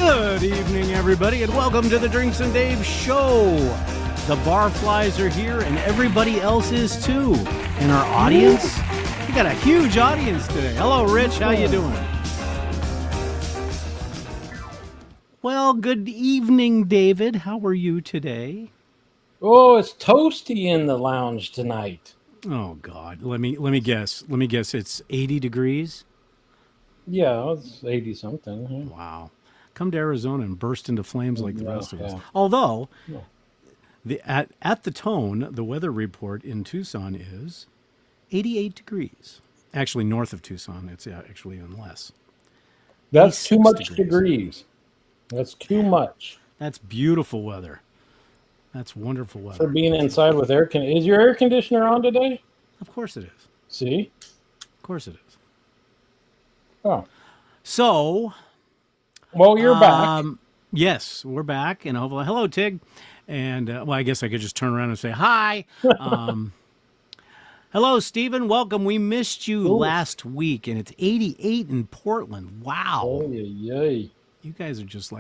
Good evening, everybody, and welcome to the Drinks and Dave Show. The barflies are here, and everybody else is too. And our audience, we got a huge audience today. Hello, Rich. How you doing? Well, good evening, David. How are you today? Oh, it's toasty in the lounge tonight. Oh God, let me guess. It's 80 degrees. Yeah, it's 80 something. Yeah. Wow. Come to Arizona and burst into flames like the rest of us. Yeah. Although, at the tone, the weather report in Tucson is 88 degrees. Actually, north of Tucson, it's actually even less. That's too much degrees. That's too much. That's beautiful weather. That's wonderful weather. For being inside with air conditioning. Is your air conditioner on today? Of course it is. See? Of course it is. Oh. So... Well, you're back. Yes, we're back. And hopefully, hello, Tig. And, well, I guess I could just turn around and say hi. Hello, Stephen. Welcome. We missed you last week, and it's 88 in Portland. Wow. Oh, yay. You guys are just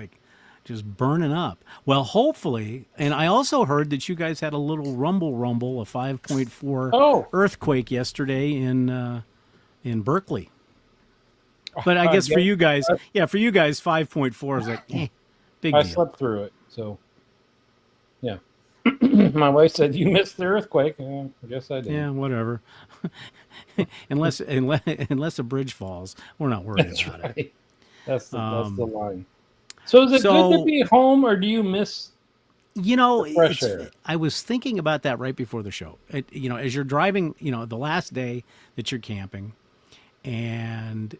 burning up. Well, hopefully, and I also heard that you guys had a little rumble, a 5.4 earthquake yesterday in Berkeley. But I guess for you guys, 5.4 is like, big deal. I slept through it, so, yeah. My wife said, you missed the earthquake. I guess I did. Yeah, whatever. unless a bridge falls, we're not worried about it. That's the line. So is it good to be home, or do you miss fresh air? I was thinking about that right before the show. As you're driving, the last day that you're camping, and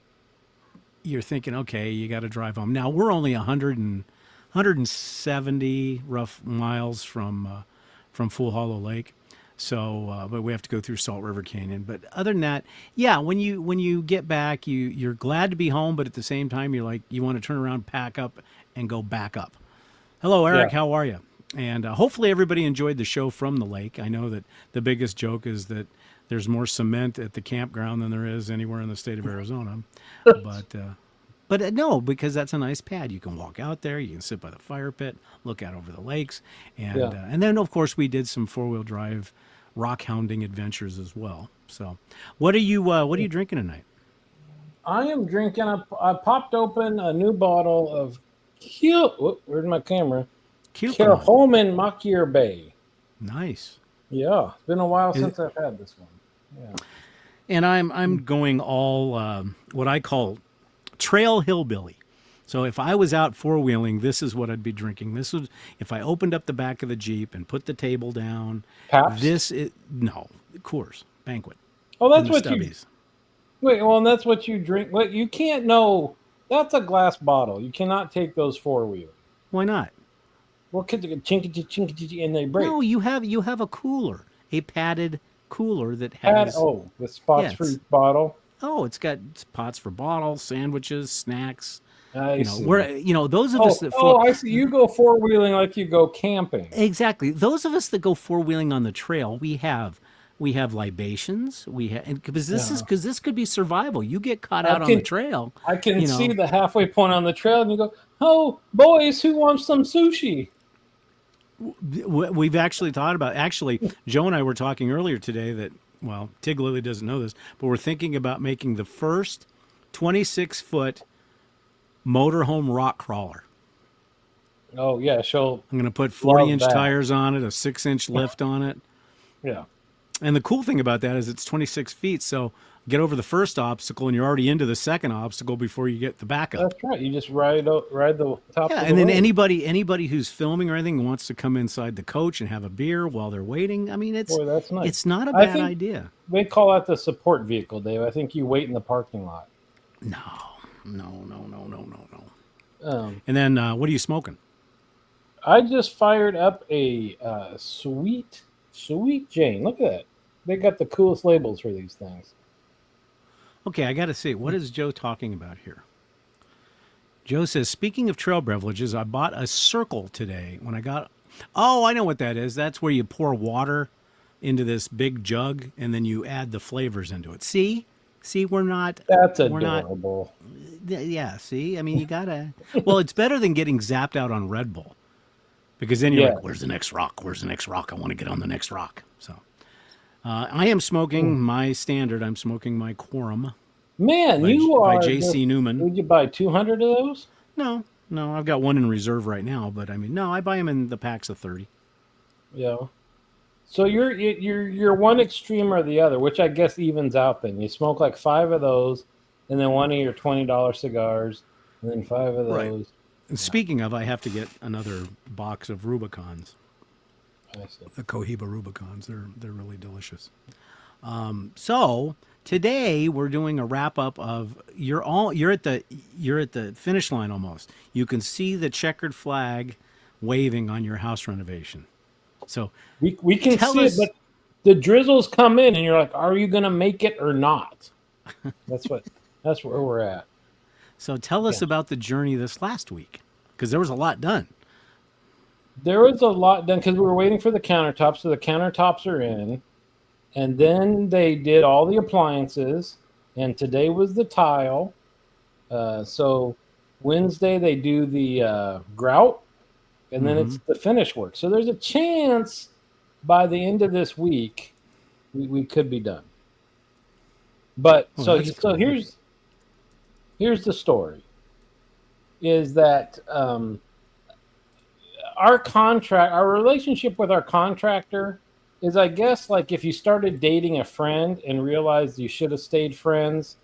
you're thinking, okay, you got to drive home. Now, we're only 170 rough miles from Fool Hollow Lake, so but we have to go through Salt River Canyon. But other than that, yeah, when you get back, you're glad to be home, but at the same time, you're like, you want to turn around, pack up, and go back up. Hello, Eric. How are you? And hopefully everybody enjoyed the show from the lake. I know that the biggest joke is that there's more cement at the campground than there is anywhere in the state of Arizona. But no, because that's a nice pad. You can walk out there. You can sit by the fire pit, look out over the lakes. And then, of course, we did some four-wheel drive rock hounding adventures as well. So what are you drinking tonight? I am drinking, I popped open a new bottle of where's my camera? Holman Makier Bay. Nice. Yeah, it's been a while since I've had this one. Yeah. And I'm going all what I call trail hillbilly. So if I was out four-wheeling, this is what I'd be drinking. This would, if I opened up the back of the Jeep and put the table down. Pabst? Coors Banquet. Oh, that's what Stubbies. And that's what you drink. But you can't know. That's a glass bottle. You cannot take those four-wheeler. Why not? Well, because they go chinkity, and they break. No, you have a cooler, a padded cooler that has with spots for each bottle. Oh, it's got pots for bottles, sandwiches, snacks. I see. Those of us that I see. You go four-wheeling like you go camping. Exactly. Those of us that go four-wheeling on the trail, we have libations. Because this could be survival. You get caught out on the trail. I can see the halfway point on the trail, and you go, "Oh, boys, who wants some sushi?" We've actually thought about. Actually, Joe and I were talking earlier today that. Well, Tig Lily doesn't know this, but we're thinking about making the first 26-foot motorhome rock crawler. Oh, yeah. I'm going to put 40-inch tires on it, a 6-inch lift on it. Yeah. And the cool thing about that is it's 26 feet, so get over the first obstacle, and you're already into the second obstacle before you get the backup. That's right. You just ride the top. Yeah, and then anybody who's filming or anything wants to come inside the coach and have a beer while they're waiting. I mean, that's nice. It's not a bad idea. They call that the support vehicle, Dave. I think you wait in the parking lot. No. And then what are you smoking? I just fired up a Sweet Jane. Look at that. They got the coolest labels for these things. Okay, I got to see. What is Joe talking about here? Joe says, speaking of trail beverages, I bought a Circle today. When I got... Oh, I know what that is. That's where you pour water into this big jug, and then you add the flavors into it. See? See, we're not. That's We're not. adorable. Yeah. See, I mean, you gotta. Well, it's better than getting zapped out on Red Bull, because then you're Yeah. like, "Where's the next rock? Where's the next rock? I want to get on the next rock." So, I am smoking my standard. I'm smoking my Quorum. Man, by J.C. Newman. Would you buy 200 of those? No, I've got one in reserve right now, but I mean, no, I buy them in the packs of 30. Yeah. So you're one extreme or the other, which I guess evens out. Then you smoke like 5 of those, and then one of your $20 cigars, and then 5 of those. Right. And speaking of, I have to get another box of Rubicons. I see. The Cohiba Rubicons. They're really delicious. So today we're doing a wrap up of you're at the finish line almost. You can see the checkered flag waving on your house renovation. So we can see it, but the drizzles come in, and you're like, "Are you going to make it or not?" That's where we're at. So tell us about the journey this last week, because there was a lot done. There was a lot done because we were waiting for the countertops. So the countertops are in, and then they did all the appliances, and today was the tile. So Wednesday they do the grout, and then it's the finish work. So there's a chance by the end of this week we could be done. But so here's the story: is that our relationship with our contractor is, I guess, like if you started dating a friend and realized you should have stayed friends.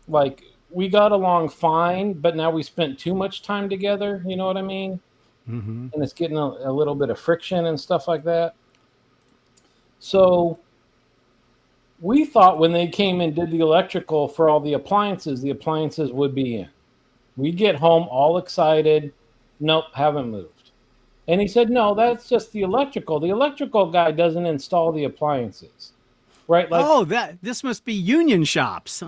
Like, we got along fine, but now we spent too much time together. You know what I mean? Mm-hmm. And it's getting a little bit of friction and stuff like that. So we thought when they came and did the electrical for all the appliances would be in. We'd get home all excited. Nope, haven't moved. And he said, no, that's just the electrical. The electrical guy doesn't install the appliances. Right? Like, this must be union shops.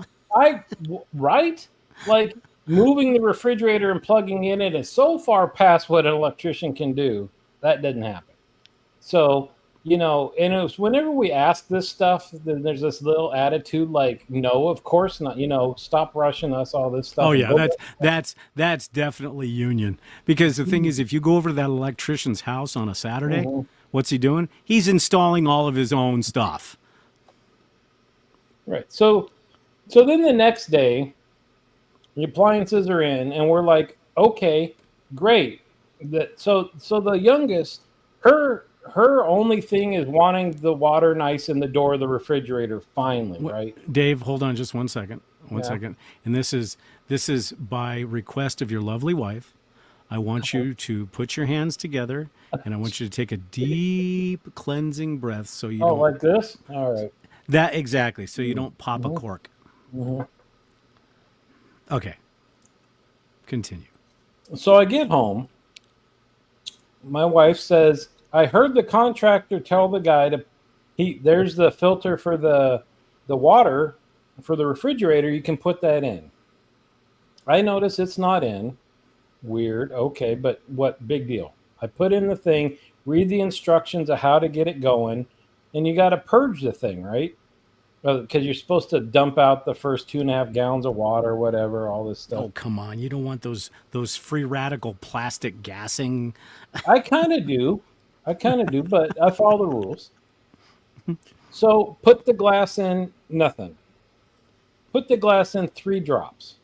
Right? Like, moving the refrigerator and plugging in it is so far past what an electrician can do. That didn't happen. So, and it was whenever we ask this stuff, then there's this little attitude like, no, of course not. Stop rushing us, all this stuff. Oh yeah, that's definitely union. Because the thing is, if you go over to that electrician's house on a Saturday, what's he doing? He's installing all of his own stuff. Right. So then the next day, the appliances are in, and we're like, okay, great. So the youngest, her only thing is wanting the water nice in the door of the refrigerator finally, right? Dave, hold on just one second. One second. And this is by request of your lovely wife. I want you to put your hands together, and I want you to take a deep cleansing breath so you don't... like this? All right. That, exactly, so you don't pop a cork. Mm-hmm. Okay. Continue. So I get home. My wife says, I heard the contractor tell the guy there's the filter for the water for the refrigerator. You can put that in. I notice it's not in. Weird. Okay, but what big deal? I put in the thing, read the instructions of how to get it going, and you got to purge the thing, right? Because you're supposed to dump out the first 2.5 gallons of water, whatever, all this stuff. Oh, come on. You don't want those free radical plastic gassing. I kind of do, but I follow the rules. So put the glass in, nothing. Put the glass in 3 drops.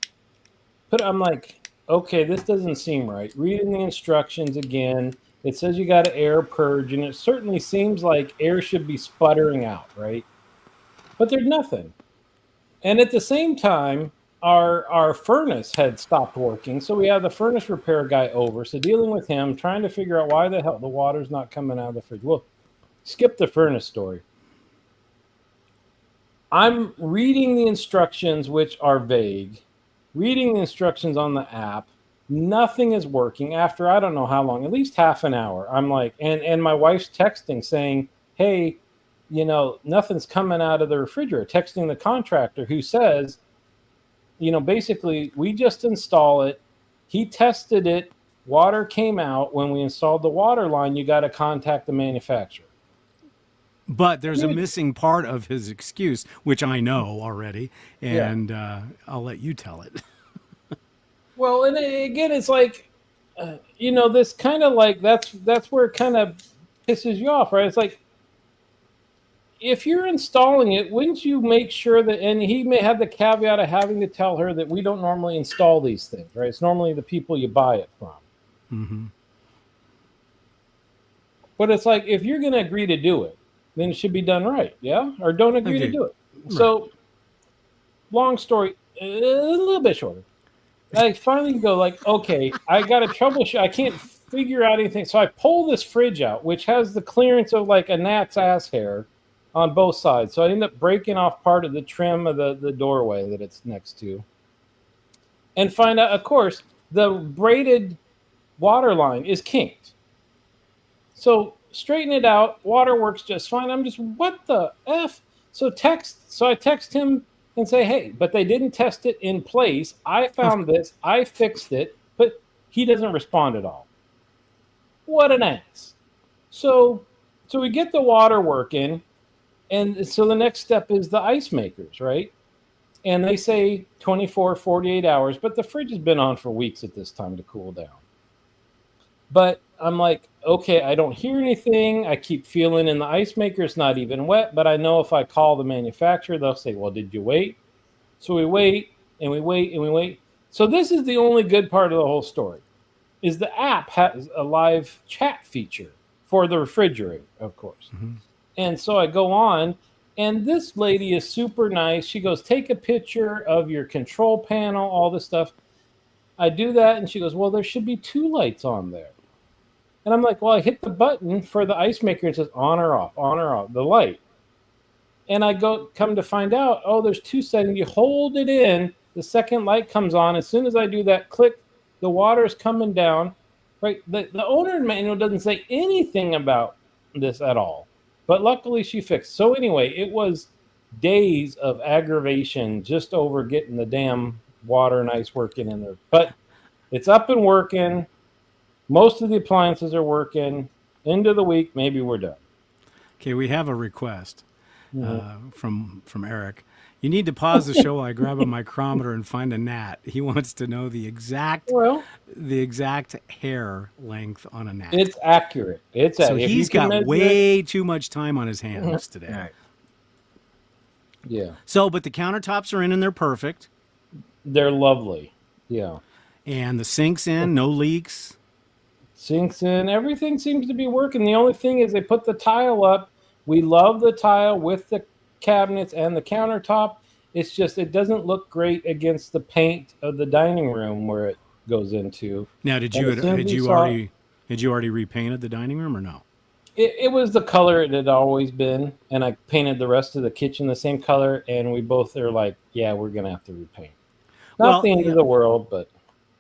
I'm like, okay, this doesn't seem right. Reading the instructions again, it says you got to air purge, and it certainly seems like air should be sputtering out, right? But there's nothing. And at the same time, our furnace had stopped working, so we had the furnace repair guy over. So dealing with him, trying to figure out why the hell the water's not coming out of the fridge. Well, skip the furnace story. I'm reading the instructions, which are vague. Reading the instructions on the app. Nothing is working after I don't know how long, at least half an hour. I'm like, and my wife's texting saying, hey, nothing's coming out of the refrigerator, texting the contractor who says, basically, we just install it. He tested it. Water came out. When we installed the water line, you got to contact the manufacturer. But there's a missing part of his excuse, which I know already, and I'll let you tell it. Well, and again, it's like, this kind of like that's where it kind of pisses you off, right? It's like, if you're installing it, wouldn't you make sure that? And he may have the caveat of having to tell her that we don't normally install these things, right? It's normally the people you buy it from. Mm-hmm. But it's like, if you're going to agree to do it, then it should be done right, yeah? Or don't agree to do it. Right. So, long story, a little bit shorter. I finally go like, okay, I got a troubleshoot. I can't figure out anything. So I pull this fridge out, which has the clearance of like a gnat's ass hair on both sides. So I end up breaking off part of the trim of the doorway that it's next to. And find out, of course, the braided water line is kinked. So straighten it out. Water works just fine. I'm just, what the F? So I text him and say, hey, but they didn't test it in place. I found this. I fixed it. But he doesn't respond at all. What an ass. So we get the water working. And so the next step is the ice makers, right? And they say 24, 48 hours. But the fridge has been on for weeks at this time to cool down. But I'm like, okay, I don't hear anything. I keep feeling in the ice maker it's not even wet, but I know if I call the manufacturer, they'll say, well, did you wait? So we wait and we wait and we wait. So this is the only good part of the whole story, is the app has a live chat feature for the refrigerator, of course. Mm-hmm. And so I go on, and this lady is super nice. She goes, take a picture of your control panel, all this stuff. I do that, and she goes, well, there should be 2 lights on there. And I'm like, well, I hit the button for the ice maker and it says on or off, the light. And I come to find out, oh, there's 2 settings. You hold it in, the second light comes on. As soon as I do that, click, the water is coming down. Right? The owner manual doesn't say anything about this at all. But luckily she fixed. So anyway, it was days of aggravation just over getting the damn water and ice working in there. But it's up and working. Most of the appliances are working. End of the week, maybe we're done. Okay, we have a request from Eric. You need to pause the show while I grab a micrometer and find a gnat. He wants to know the exact hair length on a gnat. It's accurate. So he's got way too much time on his hands today. Right. Yeah. So, but the countertops are in and they're perfect. They're lovely. Yeah. And the sink's in, no leaks. Sinks in. Everything seems to be working. The only thing is they put the tile up. We love the tile with the cabinets and the countertop. It's just, it doesn't look great against the paint of the dining room where it goes into. Now, had you already repainted the dining room or no? It was the color it had always been, and I painted the rest of the kitchen the same color, and we both are like, yeah, we're gonna have to repaint. Not the end of the world, but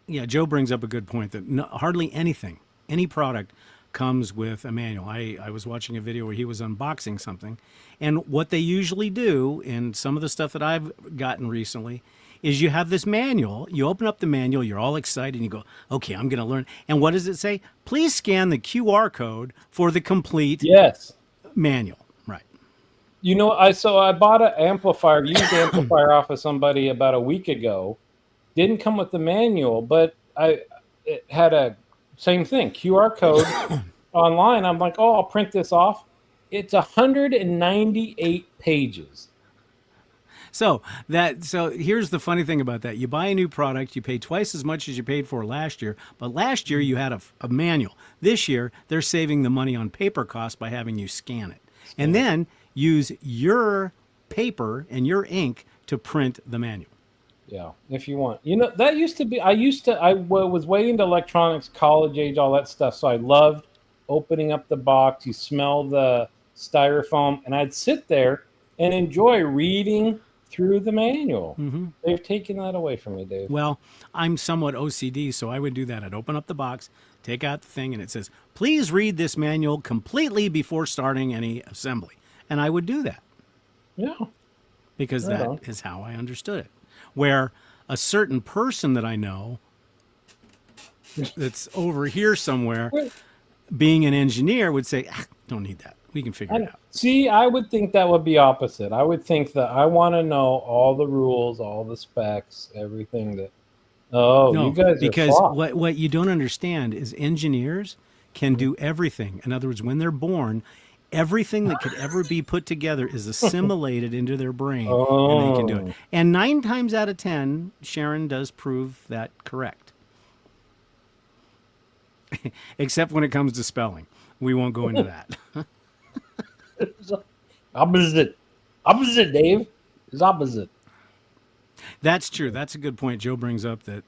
yeah, Joe brings up a good point that hardly any product comes with a manual. I was watching a video where he was unboxing something, and what they usually do in some of the stuff that I've gotten recently is you have this manual, you open up the manual, you're all excited, and you go, okay, I'm going to learn. And what does it say? Please scan the QR code for the complete manual. Right. You know, I bought an used amplifier off of somebody about a week ago. Didn't come with the manual, but it had a same thing, QR code online. I'm like, oh, I'll print this off. It's 198 pages. So here's the funny thing about that. You buy a new product, you pay twice as much as you paid for last year, but last year you had a manual. This year, they're saving the money on paper costs by having you scan it. And then use your paper and your ink to print the manual. Yeah, if you want. You know, that used to be, I was way into electronics, college age, all that stuff. So I loved opening up the box. You smell the styrofoam, and I'd sit there and enjoy reading through the manual. Mm-hmm. They've taken that away from me, Dave. Well, I'm somewhat OCD, so I would do that. I'd open up the box, take out the thing, and it says, please read this manual completely before starting any assembly. And I would do that. Yeah. Because that is how I understood it. Where a certain person that I know that's over here somewhere, being an engineer, would say, don't need that. figure it out. See, I would think that would be opposite. I would think that I want to know all the rules, all the specs, everything that. Oh, no, you guys because are what you don't understand is engineers can do everything. In other words, when they're born, everything that could ever be put together is assimilated into their brain, and they can do it. And 9 times out of 10, Sharon does prove that correct. Except when it comes to spelling. We won't go into that. Opposite, Dave. It's opposite. That's true. That's a good point. Joe brings up that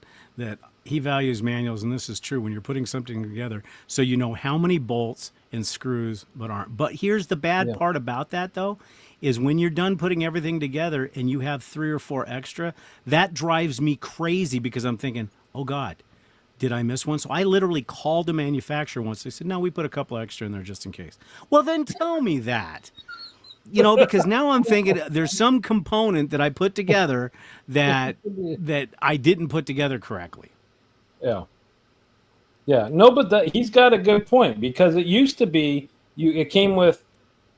he values manuals, and this is true when you're putting something together, so you know how many bolts and screws but aren't. But here's the bad part about that, though, is when you're done putting everything together and you have 3 or 4 extra, that drives me crazy because I'm thinking, oh God, did I miss one? So I literally called the manufacturer once. They said, no, we put a couple extra in there just in case. Well, then tell me that. Because now I'm thinking there's some component that I put together that I didn't put together correctly. Yeah. Yeah. No, but he's got a good point, because it used to be it came with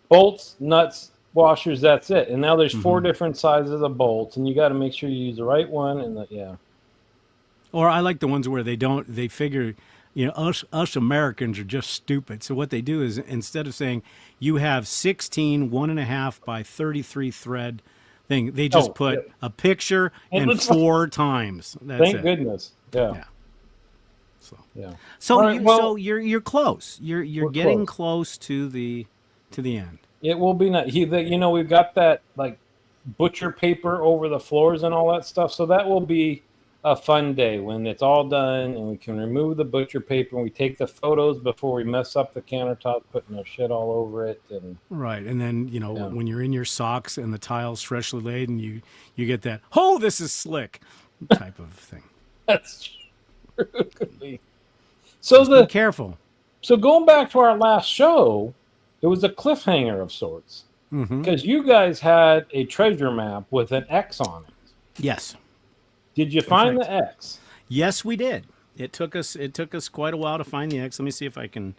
bolts, nuts, washers. That's it. And now there's 4 different sizes of bolts, and you got to make sure you use the right one. And Or I like the ones where they figure, us Americans are just stupid. So what they do is, instead of saying you have 16 1.5 by 33 thread thing, they just put a picture and 4 times. That's thank it. Goodness. Yeah. So yeah. So right, so you're close. You're getting close to the end. It will be nice. We've got that like butcher paper over the floors and all that stuff. So that will be a fun day when it's all done and we can remove the butcher paper and we take the photos before we mess up the countertop, putting our shit all over it. And right. And then, when you're in your socks and the tile's freshly laid and you get that, oh, this is slick type of thing. That's true. So be careful. So going back to our last show, it was a cliffhanger of sorts, because you guys had a treasure map with an X on it. Yes. Did you find the X? Yes, we did. It took us quite a while to find the X. Let me see if I can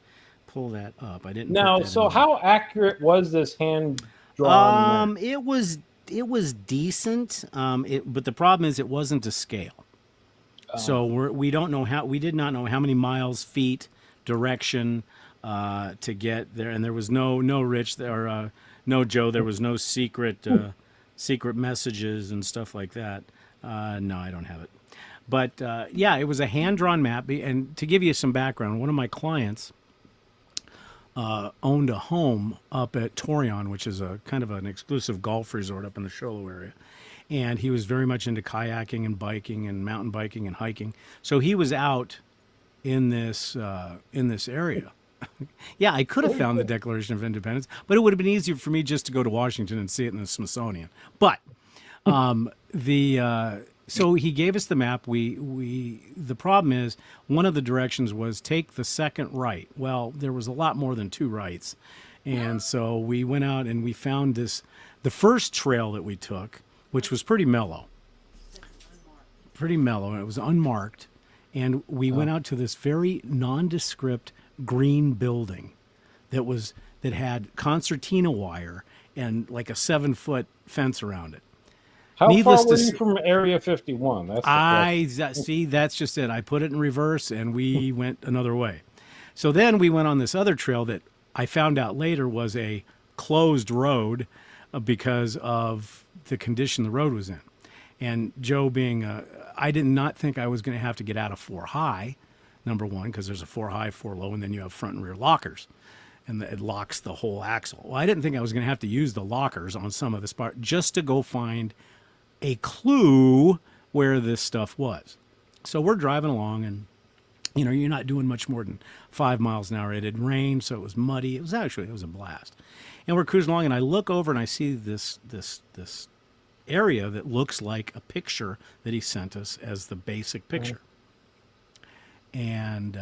pull that up. I didn't. Now, so how accurate was this hand drawn? It was decent. But the problem is it wasn't to scale. So we did not know how many miles, feet, direction to get there, and there was no Rich or no Joe. There was no secret messages and stuff like that. No, I don't have it. But it was a hand-drawn map. And to give you some background, one of my clients owned a home up at Torreon, which is a kind of an exclusive golf resort up in the Show Low area. And he was very much into kayaking and biking and mountain biking and hiking. So he was out in this area. Yeah, I could have found the Declaration of Independence, but it would have been easier for me just to go to Washington and see it in the Smithsonian. But so he gave us the map. The problem is one of the directions was take the second right. Well, there was a lot more than 2 rights. And so we went out and we found the first trail that we took, which was pretty mellow. And it was unmarked. And we went out to this very nondescript green building that had concertina wire and like a 7-foot fence around it. How far were you from Area 51? That's just it. I put it in reverse and we went another way. So then we went on this other trail that I found out later was a closed road because of the condition the road was in. And Joe being, I did not think I was going to have to get out of 4 high, number one, because there's a 4 high, 4 low, and then you have front and rear lockers. And it locks the whole axle. Well, I didn't think I was going to have to use the lockers on some of this part just to go find a clue where this stuff was. So we're driving along and, you're not doing much more than 5 miles an hour. It had rained, so it was muddy. It was a blast. And we're cruising along and I look over and I see this area that looks like a picture that he sent us as the basic picture. And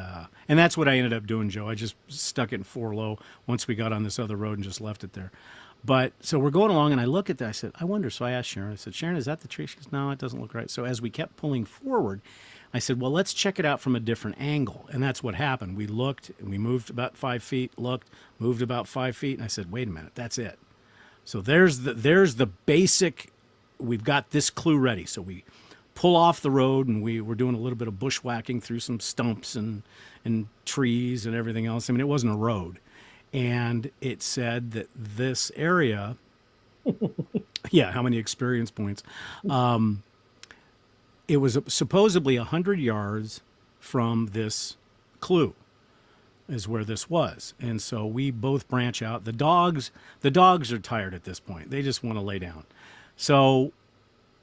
that's what I ended up doing, Joe. I just stuck it in 4 low once we got on this other road and just left it there. But so we're going along and I look at that. I said, I wonder. So I asked Sharon, I said, Sharon, is that the tree? She goes, no, it doesn't look right. So as we kept pulling forward, I said, well, let's check it out from a different angle. And that's what happened. We looked, and we moved about 5 feet, looked, moved about 5 feet. And I said, wait a minute, that's it. So there's the basic, we've got this clue ready. So we pull off the road, and we were doing a little bit of bushwhacking through some stumps and trees and everything else. I mean, it wasn't a road. And it said that this area, yeah, how many experience points? It was supposedly 100 yards from this clue is where this was. And so we both branch out. The dogs are tired at this point. They just want to lay down. So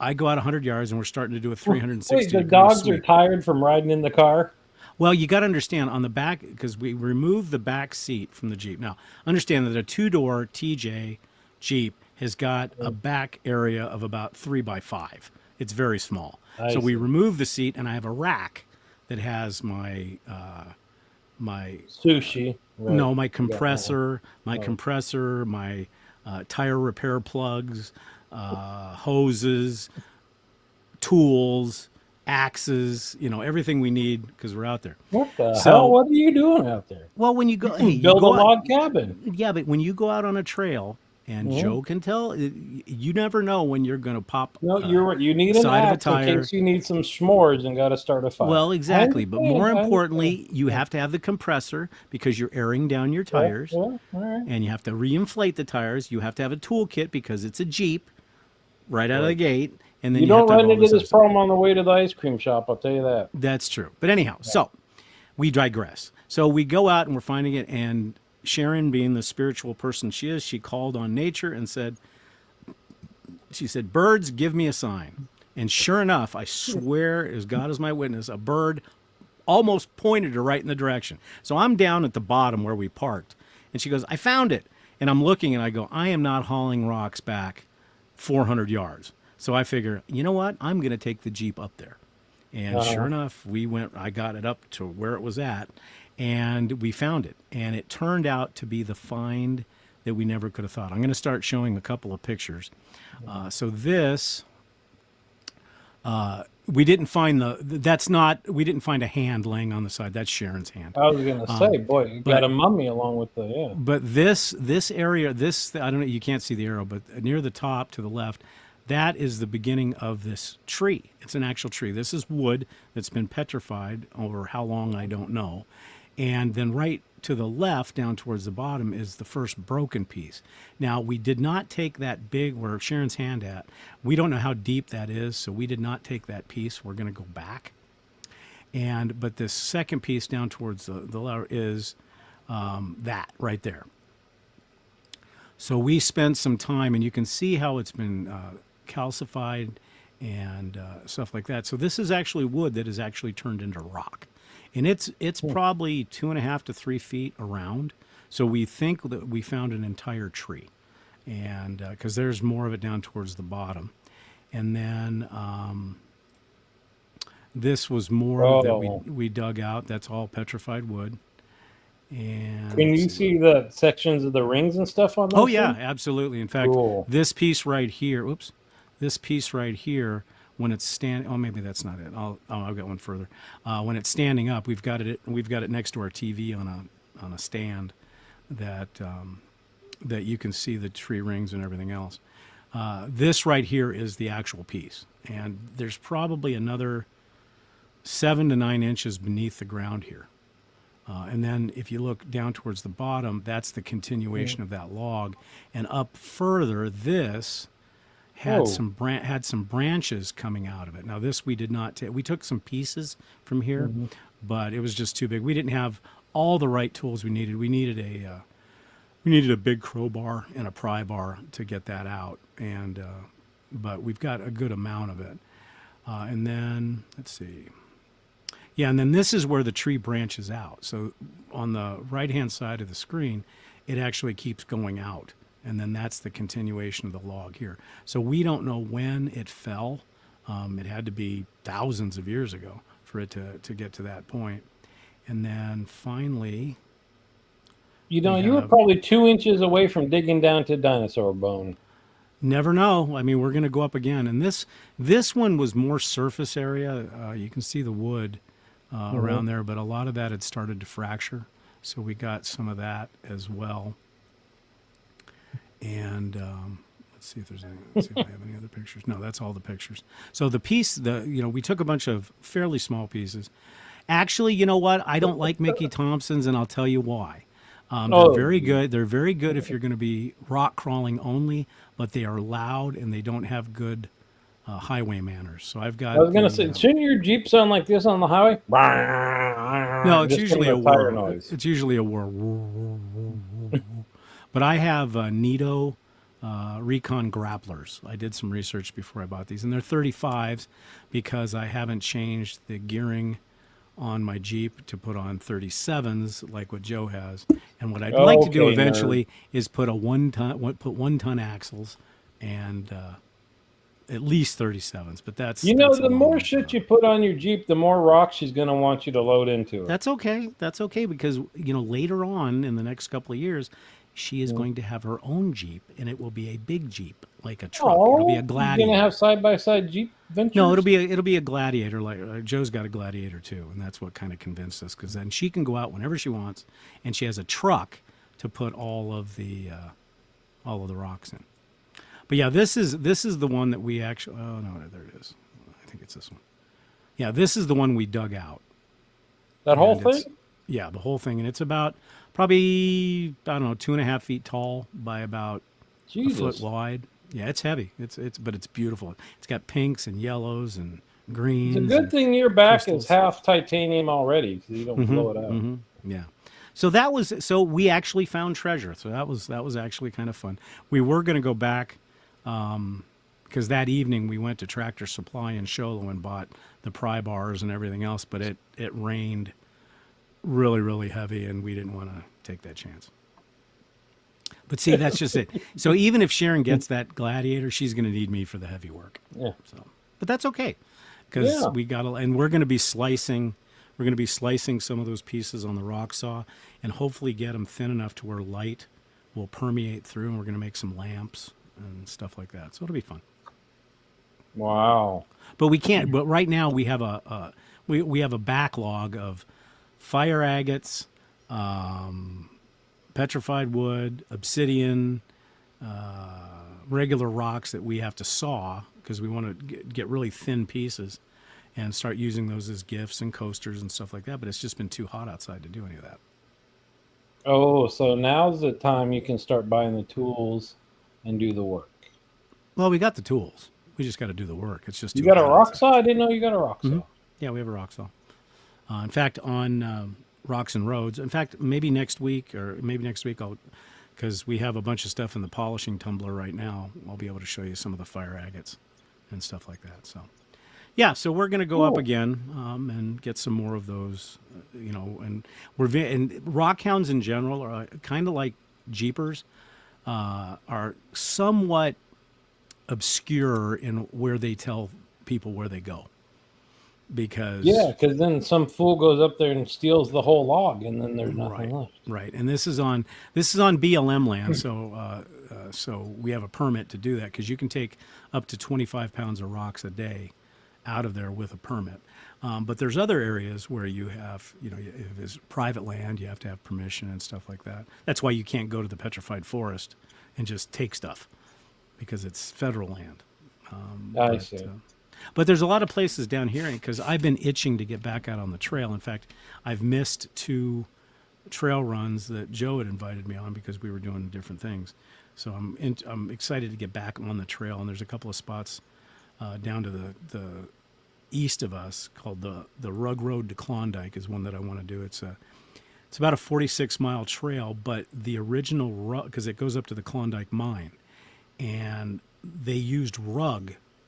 I go out 100 yards, and we're starting to do a 360 Wait, the degree dogs sweep. are tired from riding in the car? Well, you got to understand on the back, because we removed the back seat from the Jeep. Now, understand that a 2-door TJ Jeep has got a back area of about 3 by 5. It's very small. So we remove the seat, and I have a rack that has my my sushi. Right. No, my compressor, my tire repair plugs, hoses, tools, axes, everything we need because we're out there. What the hell? What are you doing out there? Well, when you go, you build a log cabin. Yeah, but when you go out on a trail, and Joe can tell, you never know when you're going to pop. No, you're right. You need an axe in case you need some s'mores and got to start a fire. Well, exactly. But more importantly, you have to have the compressor because you're airing down your tires. All right. And you have to reinflate the tires. You have to have a toolkit because it's a Jeep right out of the gate. And then you don't run into this problem on the way to the ice cream shop, I'll tell you that. That's true. But anyhow, so we digress. So we go out and we're finding it, and Sharon, being the spiritual person she is, she called on nature and said, birds, give me a sign. And sure enough, I swear, as God is my witness, a bird almost pointed her right in the direction. So I'm down at the bottom where we parked, and she goes, I found it. And I'm looking, and I go, I am not hauling rocks back 400 yards. So I figure, you know what? I'm going to take the Jeep up there. And sure enough, I got it up to where it was at, and we found it. And it turned out to be the find that we never could have thought. I'm going to start showing a couple of pictures. So this, we didn't find we didn't find a hand laying on the side. That's Sharon's hand. I was going to say, boy, you got a mummy along with the, But this area, I don't know, you can't see the arrow, but near the top to the left, that is the beginning of this tree. It's an actual tree. This is wood that's been petrified over how long, I don't know. And then right to the left, down towards the bottom, is the first broken piece. Now, we did not take that big, where Sharon's hand at. We don't know how deep that is, so we did not take that piece. We're going to go back. But this second piece down towards the lower is that right there. So we spent some time, and you can see how it's been calcified and stuff like that. So this is actually wood that is actually turned into rock. And it's probably 2.5 to 3 feet around. So we think that we found an entire tree, and because there's more of it down towards the bottom. And then this was more that we dug out. That's all petrified wood. And can you see the sections of the rings and stuff on that? Oh yeah, absolutely. In fact, this piece right here. This piece right here. When it's standing, maybe that's not it. I've got one further. When it's standing up, we've got it next to our TV on a stand that you can see the tree rings and everything else. This right here is the actual piece, and there's probably another 7 to 9 inches beneath the ground here. And then if you look down towards the bottom, that's the continuation of that log, and up further, this had some branches coming out of it. Now this we did not take. We took some pieces from here, but it was just too big. We didn't have all the right tools we needed. We needed a big crowbar and a pry bar to get that out. And but we've got a good amount of it. And then let's see. Yeah, and then this is where the tree branches out. So on the right-hand side of the screen, it actually keeps going out. And then that's the continuation of the log here. So we don't know when it fell. It had to be thousands of years ago for it to get to that point. And then finally... you were probably 2 inches away from digging down to dinosaur bone. Never know. I mean, we're going to go up again, and this one was more surface area. You can see the wood around there, but a lot of that had started to fracture, so we got some of that as well. And let's see if there's any. Let's see if I have any other pictures. No, that's all the pictures. So the piece, we took a bunch of fairly small pieces. Actually, you know what? I don't like Mickey Thompsons, and I'll tell you why. They're very good. They're very good if you're going to be rock crawling only, but they are loud and they don't have good highway manners. So I've got. I was going to say, shouldn't your Jeep sound like this on the highway? No, it's usually a whir noise. It's usually a whir. But I have Nito Recon grapplers. I did some research before I bought these, and they're 35s because I haven't changed the gearing on my Jeep to put on 37s like what Joe has. And what I'd like to do eventually is put one-ton axles and at least 37s. But that's the more shit you put on your Jeep, the more rocks she's going to want you to load into it. That's okay. That's okay because later on in the next couple of years, she is going to have her own Jeep, and it will be a big Jeep, like a truck. It'll be a Gladiator. You're going to have side-by-side Jeep ventures? No, it'll be a Gladiator. Like Joe's got a Gladiator too, and that's what kind of convinced us. Because then she can go out whenever she wants, and she has a truck to put all of the rocks in. But yeah, this is the one that we actually. Oh no, there it is. I think it's this one. Yeah, this is the one we dug out. That whole thing? Yeah, the whole thing, and it's about probably 2.5 feet tall by about a foot wide. Yeah, it's heavy. But it's beautiful. It's got pinks and yellows and greens. It's a good thing your back is half titanium already, because you don't blow it out. Yeah. So we actually found treasure. So that was actually kind of fun. We were going to go back because that evening we went to Tractor Supply in Show Low and bought the pry bars and everything else, but it rained really, really heavy, and we didn't want to take that chance. But see, that's just it. So even if Sharon gets that Gladiator, she's going to need me for the heavy work. Yeah. So, but that's okay, because we got to, and we're going to be slicing. We're going to be slicing some of those pieces on the rock saw, and hopefully get them thin enough to where light will permeate through, and we're going to make some lamps and stuff like that. So it'll be fun. Wow. But we can't. But right now we have we have a backlog of fire agates, petrified wood, obsidian, regular rocks that we have to saw because we want to get really thin pieces and start using those as gifts and coasters and stuff like that. But it's just been too hot outside to do any of that. Oh, so now's the time you can start buying the tools and do the work. Well, we got the tools. We just got to do the work. It's just you got a rock saw? I didn't know you got a rock saw. Yeah, we have a rock saw. In fact, on Rocks and Roads. In fact, maybe next week I'll, because we have a bunch of stuff in the polishing tumbler right now. I'll be able to show you some of the fire agates and stuff like that. So, yeah, so we're going to go up again and get some more of those. And and rock hounds in general are kind of like Jeepers, are somewhat obscure in where they tell people where they go. Because then some fool goes up there and steals the whole log, and then there's nothing left. Right, and this is on BLM land, so we have a permit to do that because you can take up to 25 pounds of rocks a day out of there with a permit. But there's other areas where you have, if it's private land, you have to have permission and stuff like that. That's why you can't go to the petrified forest and just take stuff because it's federal land. I see. But there's a lot of places down here because I've been itching to get back out on the trail. In fact, I've missed 2 trail runs that Joe had invited me on because we were doing different things. So I'm excited to get back on the trail. And there's a couple of spots down to the east of us called the Rug Road to Klondike is one that I want to do. It's about a 46-mile trail, but the original rug, because it goes up to the Klondike mine, and they used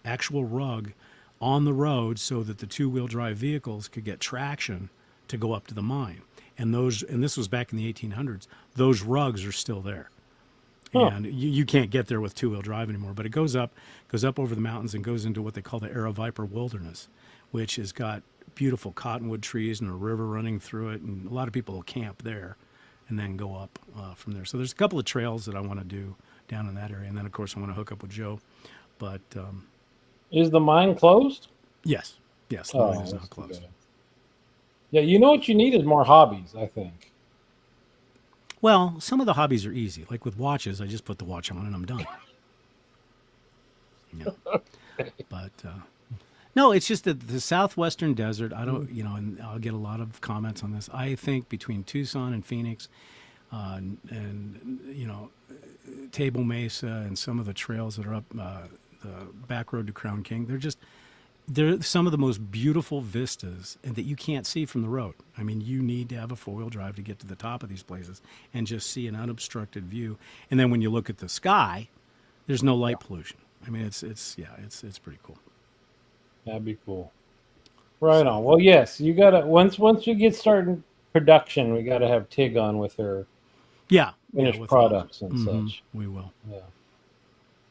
actual rug on the road so that the 2-wheel drive vehicles could get traction to go up to the mine. And this was back in the 1800s. Those rugs are still there. And you can't get there with 2-wheel drive anymore, but it goes up over the mountains and goes into what they call the Aravaipa Wilderness, which has got beautiful cottonwood trees and a river running through it. And a lot of people will camp there and then go up from there. So there's a couple of trails that I want to do down in that area. And then, of course, I want to hook up with Joe. But is the mine closed? Yes. Yes, the mine is not closed. Yeah, you know what you need is more hobbies, I think. Well, some of the hobbies are easy. Like with watches, I just put the watch on and I'm done. But no, it's just that the southwestern desert, I don't, and I'll get a lot of comments on this. I think between Tucson and Phoenix and Table Mesa and some of the trails that are up the back road to Crown King, they're some of the most beautiful vistas and that you can't see from the road. I mean, you need to have a four-wheel drive to get to the top of these places and just see an unobstructed view. And then when you look at the sky, there's no light pollution. I mean, it's pretty cool. That'd be cool. Right on. Well, yes, you gotta once we get started production, we gotta have Tig on with her finished products and such. We will.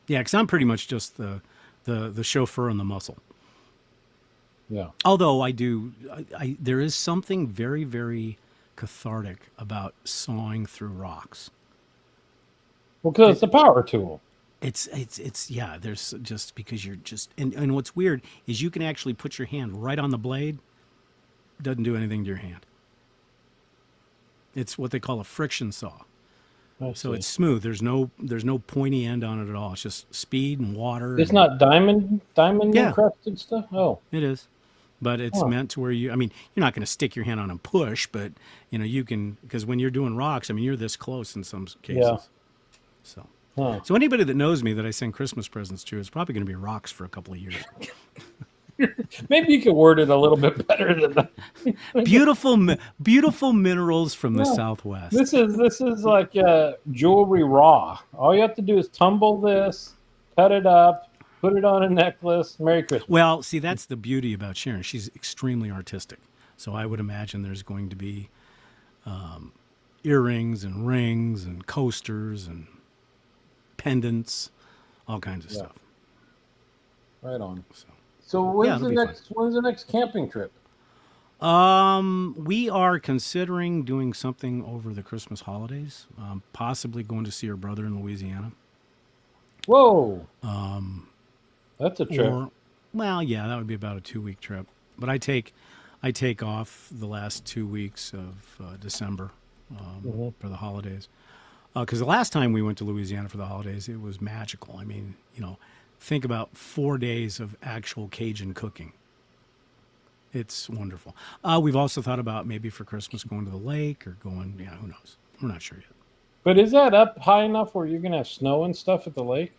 Yeah, because I'm pretty much just the chauffeur and the muscle. Yeah. Although there is something very, very cathartic about sawing through rocks. Well, because it's a power tool. It's there's just because you're just and what's weird is you can actually put your hand right on the blade. Doesn't do anything to your hand. It's what they call a friction saw. So it's smooth. There's no pointy end on it at all. It's just speed and water. It's not diamond encrusted stuff? Oh. It is. But it's meant to where you're not going to stick your hand on and push, but you can, because when you're doing rocks, I mean, you're this close in some cases. Yeah. So. So anybody that knows me that I send Christmas presents to is probably going to be rocks for a couple of years. Maybe you could word it a little bit better than that. Beautiful minerals from the Southwest. This is like jewelry raw. All you have to do is tumble this, cut it up, put it on a necklace. Merry Christmas. Well, see, that's the beauty about Sharon. She's extremely artistic. So I would imagine there's going to be earrings and rings and coasters and pendants, all kinds of stuff. Right on. So when's the next camping trip? We are considering doing something over the Christmas holidays. Possibly going to see her brother in Louisiana. Whoa. That's a trip. That would be about a 2-week trip. But I take off the last 2 weeks of December for the holidays. Because the last time we went to Louisiana for the holidays, it was magical. I mean, think about 4 days of actual Cajun cooking. It's wonderful. We've also thought about maybe for Christmas going to the lake or going, who knows? We're not sure yet. But is that up high enough where you're going to have snow and stuff at the lake?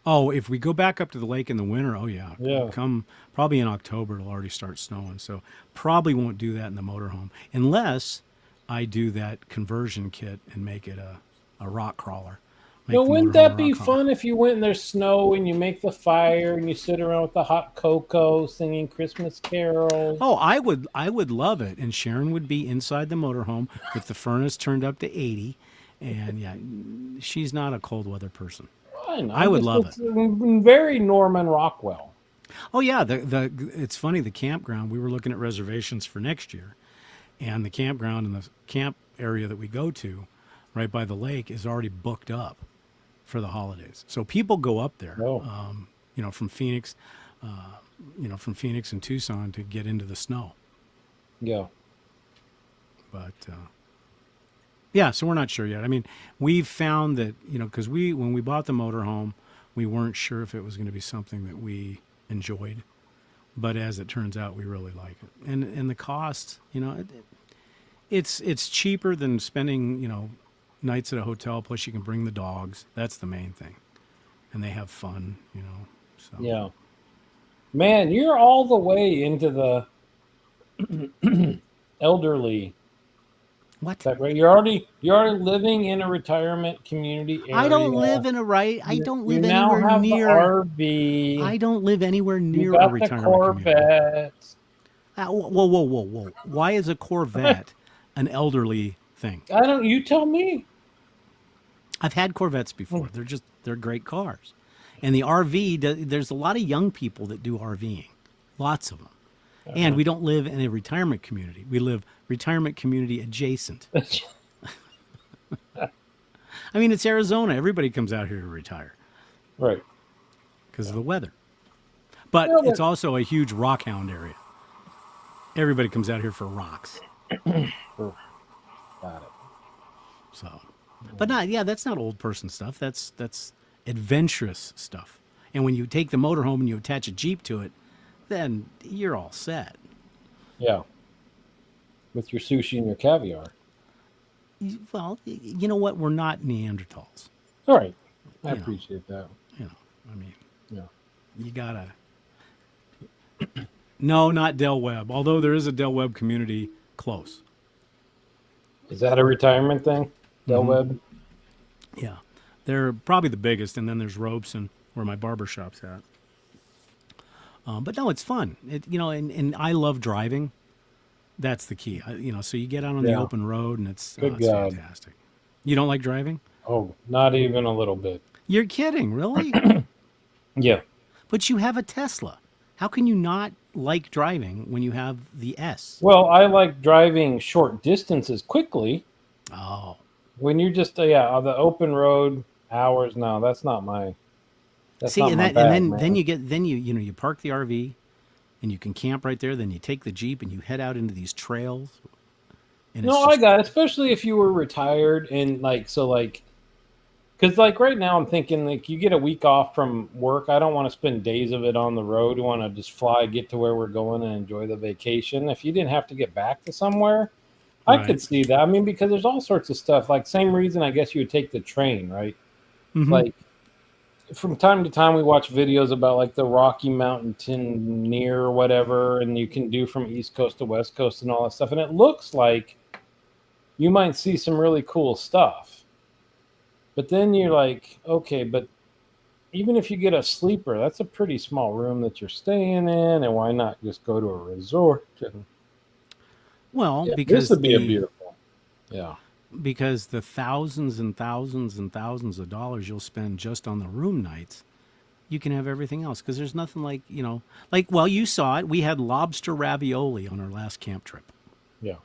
Oh, if we go back up to the lake in the winter, yeah. Come probably in October, it'll already start snowing. So probably won't do that in the motorhome unless I do that conversion kit and make it a rock crawler. Wouldn't that be fun if you went and there's snow and you make the fire and you sit around with the hot cocoa singing Christmas carols? Oh, I would love it. And Sharon would be inside the motorhome with the furnace turned up to 80. And she's not a cold weather person. I would love it. Very Norman Rockwell. Oh yeah, it's funny. The campground, we were looking at reservations for next year, and the campground and the camp area that we go to, right by the lake, is already booked up for the holidays. So people go up there, from Phoenix, from Phoenix and Tucson to get into the snow. Yeah. But. So we're not sure yet. I mean, we've found that, because when we bought the motorhome, we weren't sure if it was going to be something that we enjoyed. But as it turns out, we really like it. And the cost, it's cheaper than spending, nights at a hotel. Plus you can bring the dogs. That's the main thing. And they have fun, so. Yeah. Man, you're all the way into the elderly. What? Right? You're already living in a retirement community area. I don't live in I don't live you anywhere now have near the RV. I don't live anywhere near you got a retirement the Corvette. Community. Whoa. Why is a Corvette an elderly thing? You tell me. I've had Corvettes before. They're great cars. And the RV, there's a lot of young people that do RVing. Lots of them. And we don't live in a retirement community. We live retirement community adjacent. I I mean, it's Arizona. Everybody comes out here to retire. Right. Because of the weather. But Yeah, it's also a huge rock hound area. Everybody comes out here for rocks. Got it. So, but that's not old person stuff. That's adventurous stuff. And when you take the motorhome and you attach a Jeep to it, then you're all set. Yeah. With your sushi and your caviar. Well, you know what? We're not Neanderthals. All right. I appreciate that. I mean, yeah. You gotta. No, not Del Webb. Although there is a Del Webb community close. Is that a retirement thing? Del Webb? Yeah. They're probably the biggest, and then there's Robeson, where my barber shop's at. But no, it's fun. And I love driving. That's the key. So you get out on the open road, and it's fantastic. You don't like driving? Oh, not even a little bit. You're kidding, really? Yeah. But you have a Tesla. How can you not like driving when you have the S? Well, I like driving short distances quickly. Oh. When you just on the open road hours, no, that's not my. See, not and my that, bag, and man. then you park the RV, and you can camp right there. Then you take the Jeep and you head out into these trails. And I got it, especially if you were retired and because right now I'm thinking you get a week off from work. I don't want to spend days of it on the road. I want to just fly, get to where we're going, and enjoy the vacation. If you didn't have to get back to somewhere, I could see that. I mean, because there's all sorts of stuff. Same reason I guess you would take the train, right? Mm-hmm. From time to time we watch videos about the Rocky Mountain near or whatever, and you can do from East Coast to West Coast and all that stuff. And it looks like you might see some really cool stuff. But then you're like, okay, but even if you get a sleeper, that's a pretty small room that you're staying in, and why not just go to a resort? Because this would be a beautiful. Yeah. Because the thousands and thousands and thousands of dollars you'll spend just on the room nights, you can have everything else. Because there's nothing you saw it. We had lobster ravioli on our last camp trip. Yeah.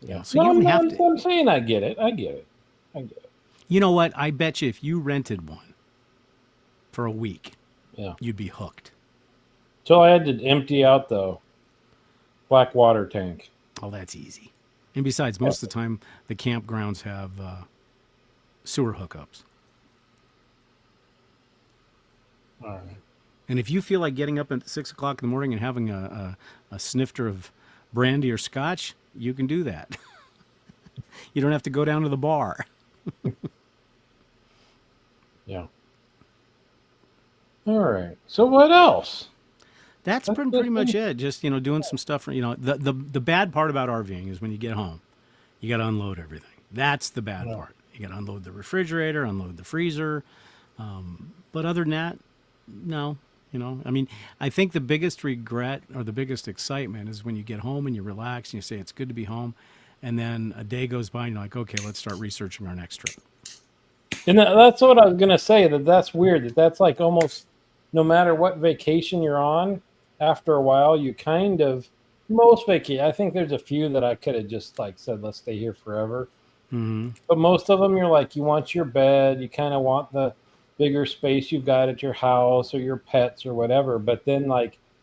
Yeah. So you don't have to. I'm saying I get it. You know what? I bet you if you rented one for a week, you'd be hooked. So I had to empty out the black water tank. Oh, that's easy. And besides, most of the time, the campgrounds have sewer hookups. All right. And if you feel like getting up at 6 o'clock in the morning and having a snifter of brandy or scotch, you can do that. You don't have to go down to the bar. Yeah. All right. So what else? That's pretty much it. Just, doing some stuff. The bad part about RVing is when you get home, you got to unload everything. That's the bad part. You got to unload the refrigerator, unload the freezer. But other than that, no. I think the biggest regret or the biggest excitement is when you get home and you relax and you say, it's good to be home. And then a day goes by and you're like, okay, let's start researching our next trip. And that's what I was going to say, that's weird. That's almost no matter what vacation you're on, after a while, you kind of, most vacation, I think there's a few that I could have just said, let's stay here forever. Mm-hmm. But most of them, you're you want your bed, you kind of want the bigger space you've got at your house or your pets or whatever. But then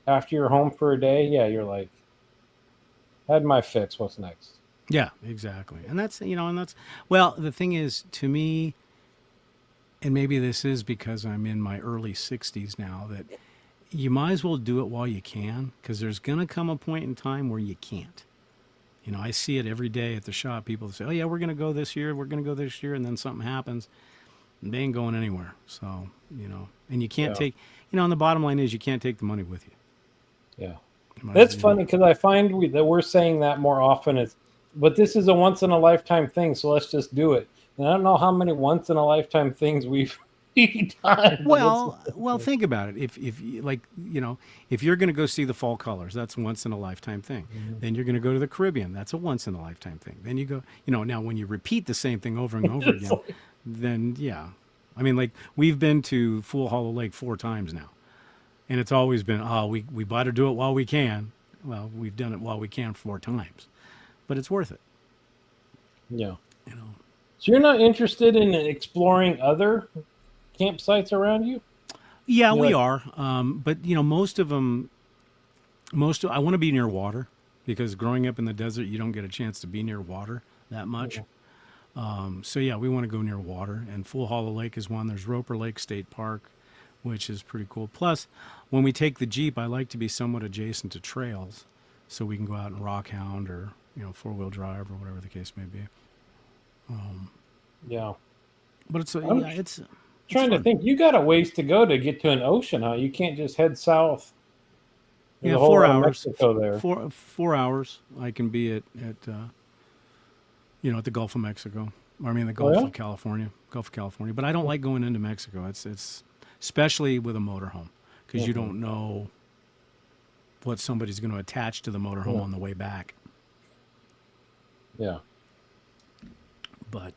after you're home for a day, you're had my fix. What's next? Yeah, exactly. And that's, well, the thing is, to me, and maybe this is because I'm in my early 60s now, that you might as well do it while you can, because there's going to come a point in time where you can't. I see it every day at the shop. People say, oh, yeah, we're going to go this year. We're going to go this year. And then something happens. And they ain't going anywhere. So, and you can't take, and the bottom line is you can't take the money with you. Yeah. That's funny because I find that we're saying that more often. But this is a once-in-a-lifetime thing, so let's just do it. And I don't know how many once-in-a-lifetime things we've done. Well, think about it. If you're going to go see the fall colors, that's a once-in-a-lifetime thing. Mm-hmm. Then you're going to go to the Caribbean. That's a once-in-a-lifetime thing. Then you go, now when you repeat the same thing over and over again, then, yeah. I mean, we've been to Fool Hollow Lake 4 times now. And it's always been, we better do it while we can. Well, we've done it while we can 4 times. But it's worth it. Yeah. So you're not interested in exploring other campsites around you? Yeah, we Like, are. But most of them, I want to be near water because growing up in the desert, you don't get a chance to be near water that much. So yeah, we want to go near water, and Fool Hollow Lake is one. There's Roper Lake State Park, which is pretty cool. Plus, when we take the Jeep, I like to be somewhat adjacent to trails, so we can go out and rock hound or 4-wheel drive or whatever the case may be. yeah. But it's Trying to fun. think. You got a ways to go to get to an ocean, huh? You can't just head south. There's Yeah, a whole 4 lot of hours. Mexico there. 4 hours. I can be at the Gulf of Mexico. Or, I mean, the Oh, Gulf yeah? of California. Gulf of California. But I don't like going into Mexico. It's especially with a motorhome because you don't know what somebody's going to attach to the motorhome on the way back. Yeah. But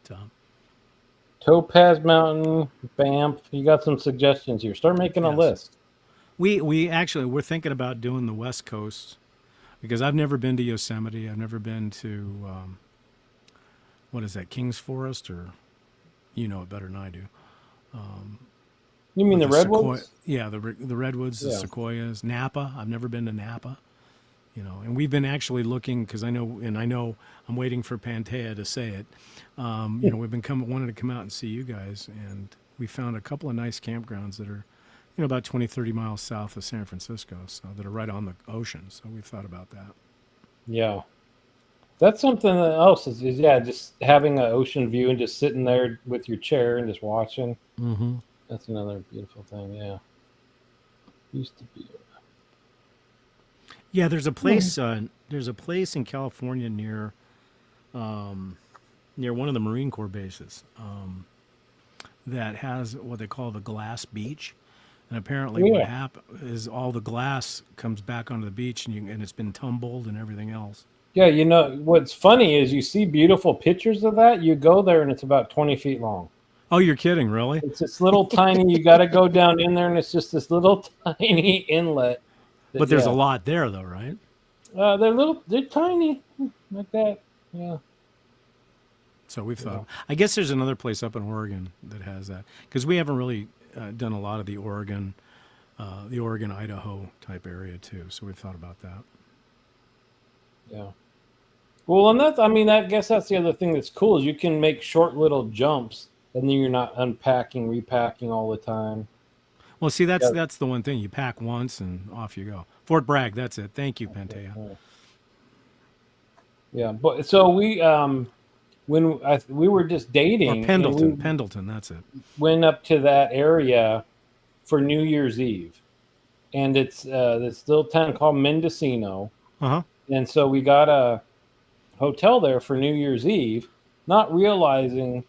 Topaz Mountain, Banff. You got some suggestions here. Start making a yes, list. we're thinking about doing the West Coast because I've never been to Yosemite. I've never been to what is that, King's Forest, or you know it better than I do. You mean the redwoods? Yeah, the redwoods, the Yeah. sequoias, Napa. I've never been to Napa. And we've been actually looking because I know I'm waiting for Pantea to say it. We've been wanting to come out and see you guys, and we found a couple of nice campgrounds that are, about 20, 30 miles south of San Francisco, so that are right on the ocean. So we've thought about that. Yeah. That's something else is yeah, just having an ocean view and just sitting there with your chair and just watching. Mm-hmm. That's another beautiful thing. Yeah. Used to be. Yeah, there's a place. There's a place in California near one of the Marine Corps bases that has what they call the glass beach. And apparently, what happened is all the glass comes back onto the beach, and it's been tumbled and everything else. Yeah, what's funny is you see beautiful pictures of that. You go there and it's about 20 feet long. Oh, you're kidding, really? It's this little tiny. You got to go down in there, and it's just this little tiny inlet. But there's a lot there, though, right? They're tiny like that. Yeah. So we've thought. I guess there's another place up in Oregon that has that because we haven't really done a lot of the Oregon, Idaho type area too. So we've thought about that. Yeah. Well, and I guess that's the other thing that's cool is you can make short little jumps, and then you're not unpacking, repacking all the time. Well, see, that's the one thing. You pack once and off you go. Fort Bragg, that's it. Thank you, Pantea. Yeah, but so we when we were just dating, or Pendleton, that's it. Went up to that area for New Year's Eve, and it's this little town called Mendocino. Uh-huh. And so we got a hotel there for New Year's Eve, not realizing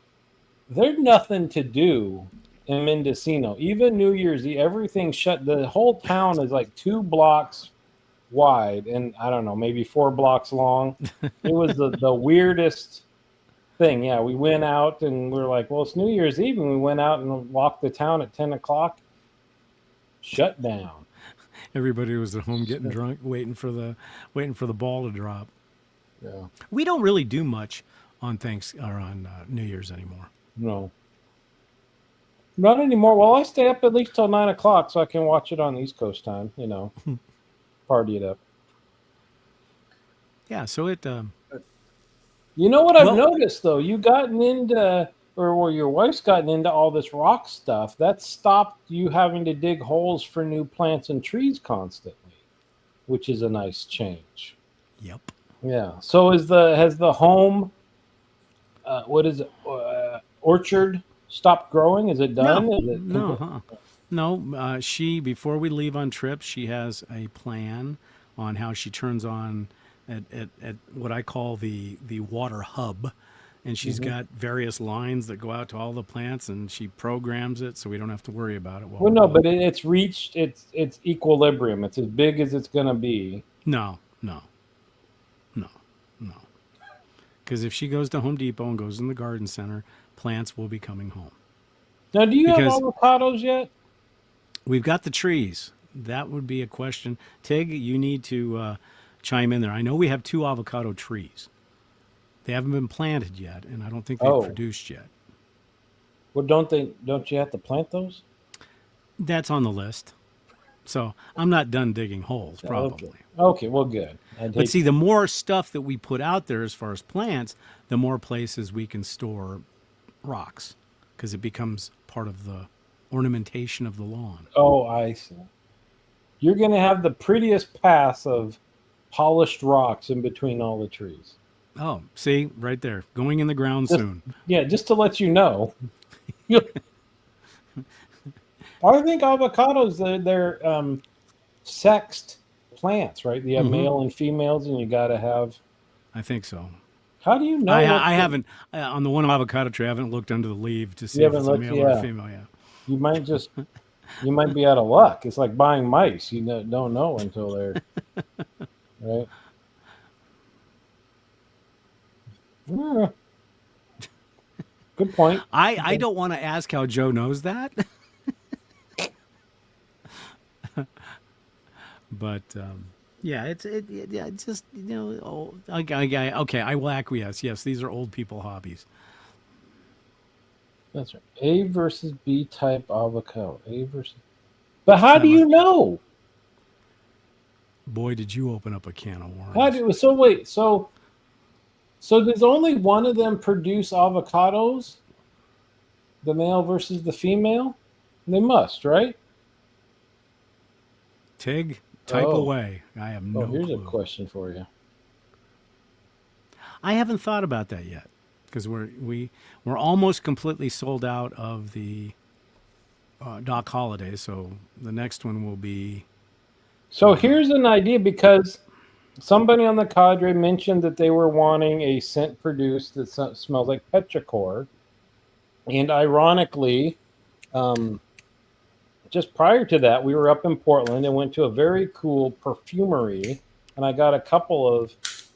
there's nothing to do in Mendocino. Even New Year's Eve, everything shut. The whole town is like 2 blocks wide, and I don't know, maybe 4 blocks long. It was the weirdest thing. Yeah, we went out and we were like, well, it's New Year's Eve, and we went out and walked the town at 10 o'clock. Shut down. Everybody was at home getting drunk, waiting for the ball to drop. Yeah. We don't really do much on New Year's anymore. No. Not anymore. Well, I stay up at least till 9 o'clock so I can watch it on East Coast time, party it up. Yeah, so it... You know what I've noticed, though? You've gotten into, or your wife's gotten into all this rock stuff. That stopped you having to dig holes for new plants and trees constantly, which is a nice change. Yep. Yeah. So has the home, orchard stopped growing? Is it done? No. She, before we leave on trips, she has a plan on how she turns on at what I call the water hub, and she's got various lines that go out to all the plants, and she programs it so we don't have to worry about it. Well, no, but it's reached its equilibrium. It's as big as it's going to be. No. Because if she goes to Home Depot and goes in the garden center, plants will be coming home. Now, do you have avocados yet? We've got the trees. That would be a question. Tig, you need to chime in there. I know we have 2 avocado trees They haven't been planted yet, and I don't think they've produced yet. Well, don't you have to plant those? That's on the list. So I'm not done digging holes, probably. Okay, well, good. But see, the more stuff that we put out there as far as plants, the more places we can store rocks, because it becomes part of the ornamentation of the lawn. Oh, I see. You're going to have the prettiest paths of polished rocks in between all the trees. Oh, see, right there. Going in the ground soon. Yeah, just to let you know. I think avocados, they're sexed plants, right? You have male and females, and you got to have... I think so. How do you know? I haven't, on the one avocado tree, I haven't looked under the leaf to see if it's a male or a female yet. You might be out of luck. It's like buying mice. You don't know until they're... right? Yeah. Good point. I don't want to ask how Joe knows that. But yeah, it's just, okay, I will acquiesce. Yes, these are old people hobbies. That's right. A versus B type avocado. But how do you know? Boy, did you open up a can of worms. So does only one of them produce avocados? The male versus the female? They must, right? Tig, type away. I have no clue. Here's a question for you. I haven't thought about that yet, because we're almost completely sold out of the Doc Holiday, so the next one will be... So here's an idea, because somebody on the cadre mentioned that they were wanting a scent produced that smells like petrichor. And ironically, just prior to that, we were up in Portland and went to a very cool perfumery, and I got a couple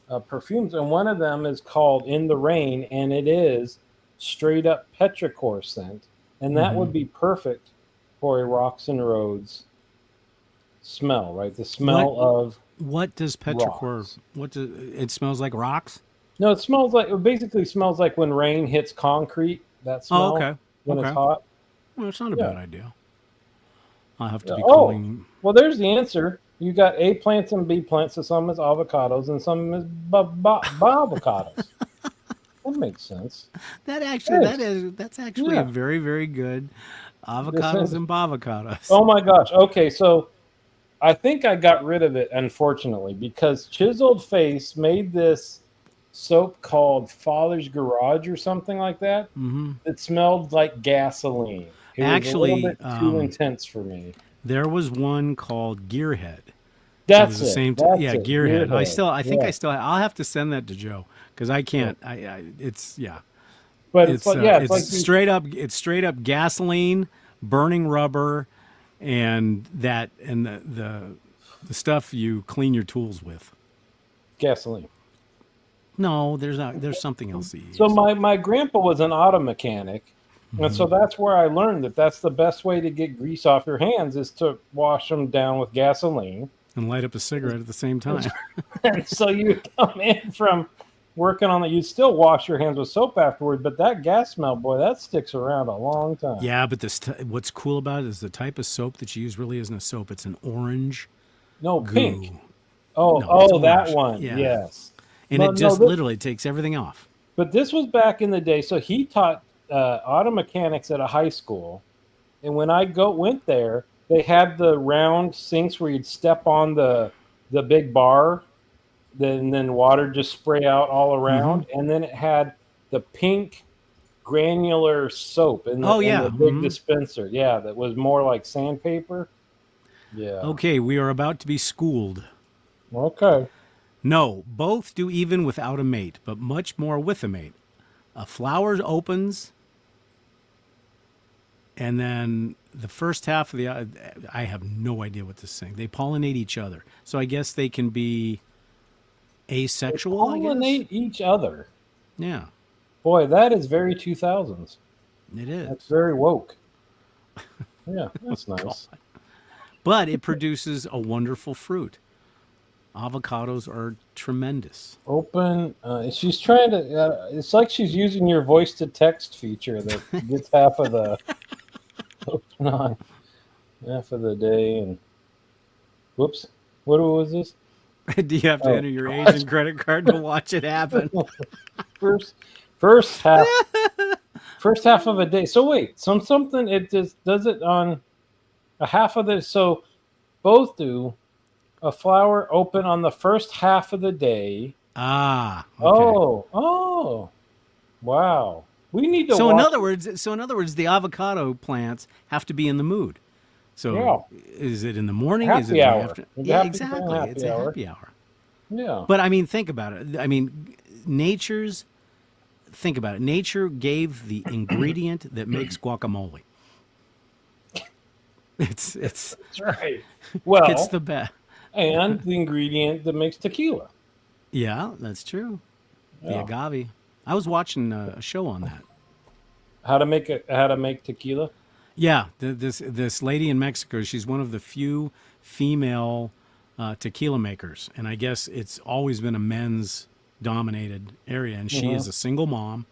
of perfumes, and one of them is called In the Rain, and it is straight up petrichor scent, and that would be perfect for a Rocks and Roads smell, right? The smell of... What does petrichor? It smells like rocks? No, it basically smells like when rain hits concrete. That smell. Oh, okay. When it's hot. Well, it's not a bad idea. I'll have to be calling. Well, there's the answer. You got A plants and B plants, so some is avocados and some is avocados. That makes sense. That's actually a very, very good avocados and bavocados. Oh my gosh. Okay, so I think I got rid of it, unfortunately, because Chiseled Face made this soap called Father's Garage or something like that. It smelled like gasoline. It was a little bit too intense for me. There was one called Gearhead. That's the it. same. Gearhead. Gearhead. I'll have to send that to Joe, because I can't. But it's like straight up. It's straight up gasoline, burning rubber, and the stuff you clean your tools with. Gasoline. No, there's something else. So my grandpa was an auto mechanic, and so that's where I learned that's the best way to get grease off your hands is to wash them down with gasoline and light up a cigarette at the same time. And so you come in from working on it, you still wash your hands with soap afterward, but that gas smell, boy, that sticks around a long time. Yeah, but what's cool about it is the type of soap that you use really isn't a soap; it's an orange. No, goo. pink. Oh, that one. Yeah. Yes. And it just literally takes everything off. But this was back in the day. So he taught auto mechanics at a high school. And when I went there, they had the round sinks where you'd step on the big bar, then water just spray out all around. And then it had the pink granular soap in the big dispenser. Yeah, that was more like sandpaper. Yeah. Okay, we are about to be schooled. Okay. No, both do even without a mate, but much more with a mate. A flower opens, and then the first half of I have no idea what this thing. They pollinate each other. So I guess they can be asexual, they pollinate each other. Yeah. Boy, that is very 2000s. It is. That's very woke. Yeah, that's nice. But it produces a wonderful fruit. Avocados are tremendous. Open. She's trying to. It's like she's using your voice to text feature that gets half of the open on half of the day. And whoops, what was this? Do you have to enter your age and credit card to watch it happen? first half of a day. So wait, something it just does it on a half of the. So both do a flower open on the first half of the day. Ah. Okay. Oh, wow. We need to. So in other words, the avocado plants have to be in the mood. So is it in the morning? Happy is it in hour. the afternoon? Yeah, exactly. It's a happy hour. Yeah. But I mean, think about it. I mean, think about it. Nature gave the ingredient that makes guacamole. It's That's right. Well, it's the best. And the ingredient that makes tequila. Yeah, that's true. The agave. I was watching a show on that. How to make tequila? Yeah, this lady in Mexico, she's one of the few female tequila makers, and I guess it's always been a men's dominated area, and she is a single mom,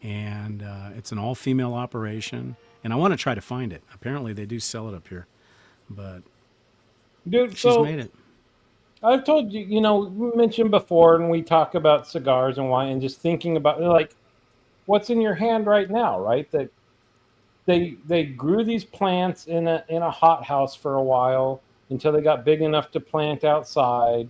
and it's an all-female operation, and I want to try to find it. Apparently they do sell it up here, but dude, she's made it. I've told you, we mentioned before, and we talk about cigars and wine, and just thinking about like what's in your hand right now, right? That they grew these plants in a hothouse for a while until they got big enough to plant outside,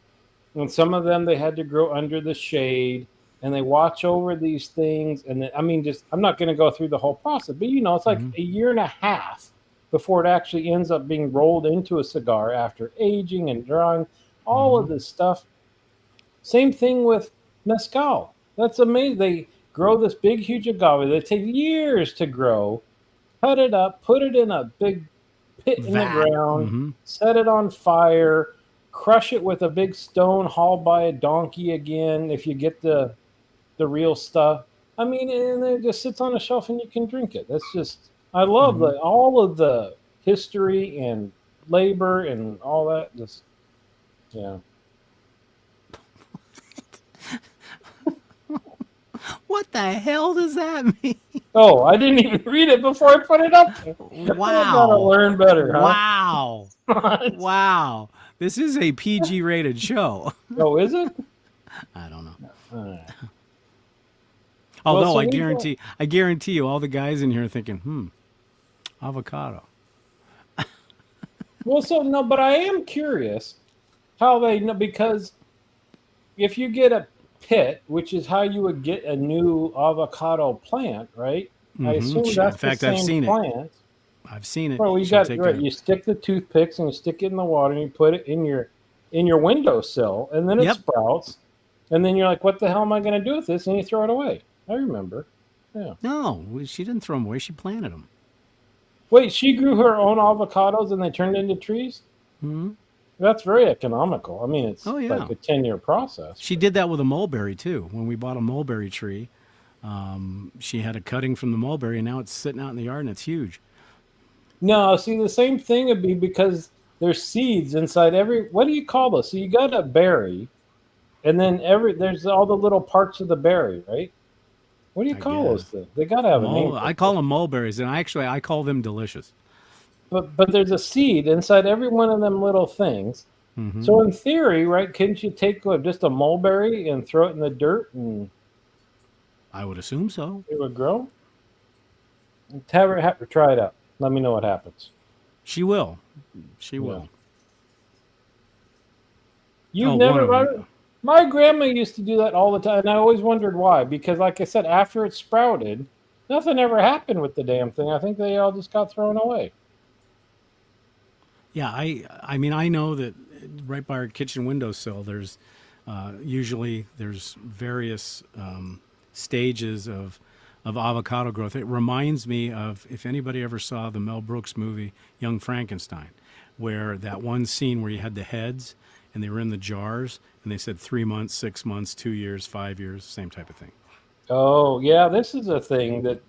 and some of them they had to grow under the shade, and they watch over these things. And then, I'm not going to go through the whole process, but it's like a year and a half before it actually ends up being rolled into a cigar after aging and drying. All of this stuff. Same thing with mezcal. That's amazing. They grow this big, huge agave. They take years to grow, cut it up, put it in a big pit in the ground, set it on fire, crush it with a big stone hauled by a donkey again, if you get the real stuff. And it just sits on a shelf and you can drink it. That's just, I love all of the history and labor and all that. Just, yeah. What the hell does that mean? Oh, I didn't even read it before I put it up. Wow. I gotta learn better, huh? Wow. Wow. This is a PG rated show. Oh, is it? I don't know. Although I guarantee you all the guys in here are thinking, avocado. Well, but I am curious how they know, because if you get a pit, which is how you would get a new avocado plant, right? I assume that's in fact, the same I've seen plant. it. I've seen it. Well, you stick the toothpicks and you stick it in the water and you put it in your windowsill, and then it sprouts, and then you're like, what the hell am I going to do with this? And you throw it away. I remember. Yeah. No, she didn't throw them away. She planted them. Wait, she grew her own avocados and they turned into trees? Mm-hmm. That's very economical. It's like a 10-year process. She did that with a mulberry, too. When we bought a mulberry tree, she had a cutting from the mulberry, and now it's sitting out in the yard, and it's huge. No, see, the same thing would be because there's seeds inside what do you call those? So you got a berry, and then there's all the little parts of the berry, right? What do you call those things? They got to have a name. I call them mulberries, and I call them delicious. But there's a seed inside every one of them little things. Mm-hmm. So in theory, right, couldn't you take just a mulberry and throw it in the dirt? And I would assume so. It would grow? Have her try it out. Let me know what happens. She will. She will. You've never... My grandma used to do that all the time, and I always wondered why. Because, like I said, after it sprouted, nothing ever happened with the damn thing. I think they all just got thrown away. Yeah, I know that right by our kitchen windowsill, there's usually various stages of avocado growth. It reminds me of, if anybody ever saw the Mel Brooks movie Young Frankenstein, where that one scene where you had the heads and they were in the jars and they said 3 months, 6 months, 2 years, 5 years, same type of thing. Oh, yeah, this is a thing that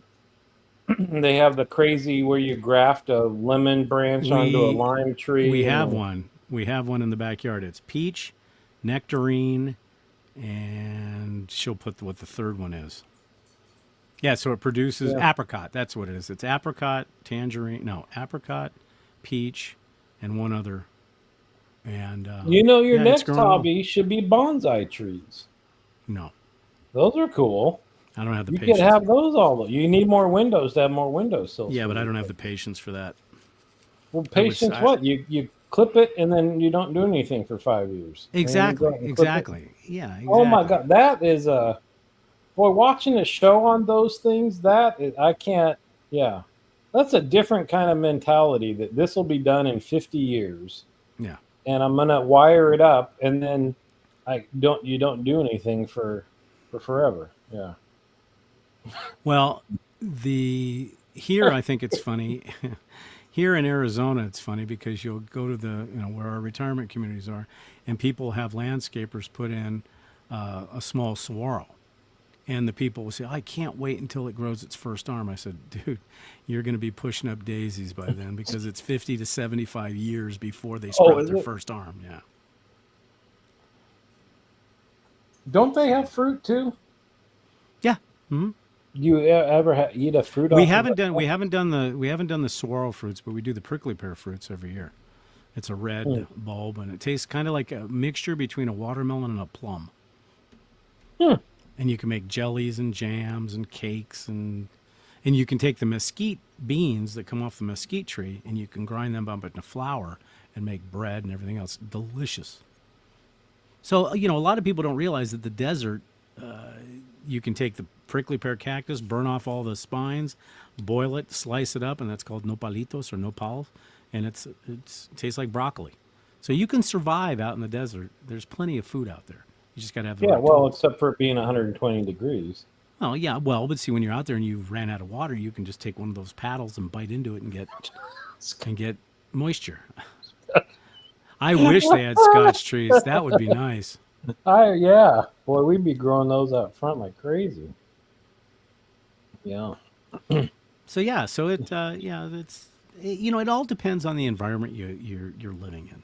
they have the crazy where you graft a lemon branch onto a lime tree. We have one. We have one in the backyard. It's peach, nectarine, and she'll put what the third one is. Yeah, so it produces apricot. That's what it is. It's apricot, tangerine, no, apricot, peach, and one other. And your next hobby should be bonsai trees. No. Those are cool. I don't have the patience. You could have those all. You need more windows to have more windowsills. Yeah, but I don't have the patience for that. Well, patience what? You clip it and then you don't do anything for 5 years. Exactly. Yeah, exactly. Oh my God. That is boy, watching a show on those things, I can't, yeah. That's a different kind of mentality that this will be done in 50 years. Yeah. And I'm going to wire it up and then you don't do anything for forever. Yeah. Well, here I think it's funny. Here in Arizona, it's funny because you'll go to where our retirement communities are, and people have landscapers put in a small saguaro. And the people will say, I can't wait until it grows its first arm. I said, dude, you're going to be pushing up daisies by then because it's 50 to 75 years before they sprout their first arm. Yeah. Don't they have fruit too? Yeah. Mm-hmm. You ever eat a fruit? We haven't done the saguaro fruits, but we do the prickly pear fruits every year. It's a red bulb, and it tastes kind of like a mixture between a watermelon and a plum. And you can make jellies and jams and cakes, and you can take the mesquite beans that come off the mesquite tree, and you can grind them up into flour and make bread and everything else. Delicious. So, a lot of people don't realize that the desert, you can take the prickly pear cactus, burn off all the spines, boil it, slice it up, and that's called nopalitos or nopals, and it tastes like broccoli. So you can survive out in the desert. There's plenty of food out there. You just got to have the right tools. Except for it being 120 degrees. Oh, yeah. Well, but see, when you're out there and you ran out of water, you can just take one of those paddles and bite into it and get moisture. I wish they had Scotch trees. That would be nice. Boy, we'd be growing those out front like crazy. Yeah. So it it all depends on the environment you're living in.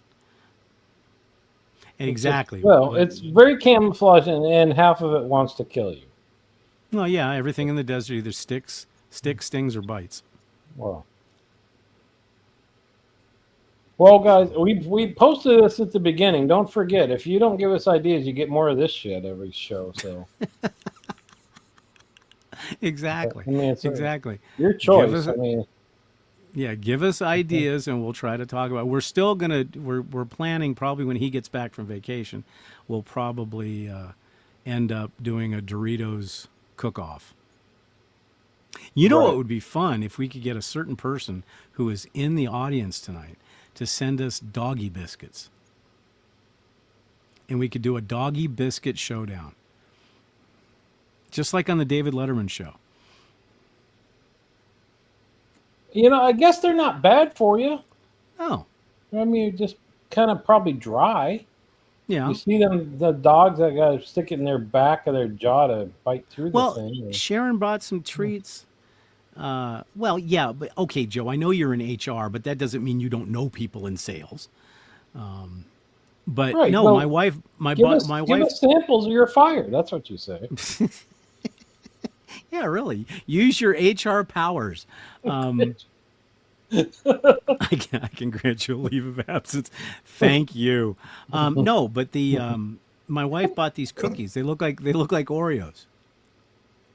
Exactly. It's very camouflaged, and half of it wants to kill you. Well, yeah, everything in the desert either sticks, stings, or bites. Well, guys, we posted this at the beginning. Don't forget, if you don't give us ideas, you get more of this shit every show. So. Exactly. Exactly. Your choice. Give us ideas and we'll try to talk about it. We're still we're planning probably when he gets back from vacation, we'll probably end up doing a Doritos cook-off. What would be fun if we could get a certain person who is in the audience tonight to send us doggy biscuits. And we could do a doggy biscuit showdown. Just like on the David Letterman show. I guess they're not bad for you. Oh. Just kind of probably dry. Yeah. You see the dogs that got to stick it in their back of their jaw to bite through the thing. Well, Sharon brought some treats. But okay, Joe, I know you're in HR, but that doesn't mean you don't know people in sales. My wife. Give us samples or you're fired. That's what you say. Yeah, really. Use your HR powers. I can grant you a leave of absence. Thank you. No, but my wife bought these cookies. They look like Oreos.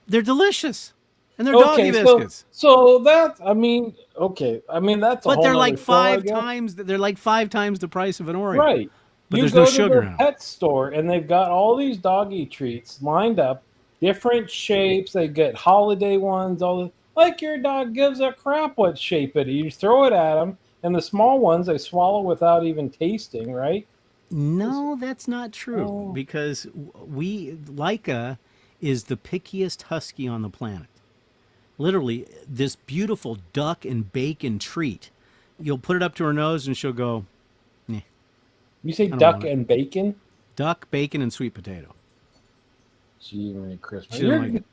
They're delicious, and they're doggy biscuits. So that's that's. But they're like five times. They're like 5 times the price of an Oreo. Right. But there's no sugar in them. You go to the pet store, and they've got all these doggy treats lined up. Different shapes. They get holiday ones. Like your dog gives a crap what shape it is. You throw it at them, and the small ones they swallow without even tasting, right? No, that's not true. Because Leica is the pickiest husky on the planet. Literally, this beautiful duck and bacon treat. You'll put it up to her nose, and she'll go, "Nah." You say duck and bacon? Duck, bacon, and sweet potato. Gee, Merry Christmas. Like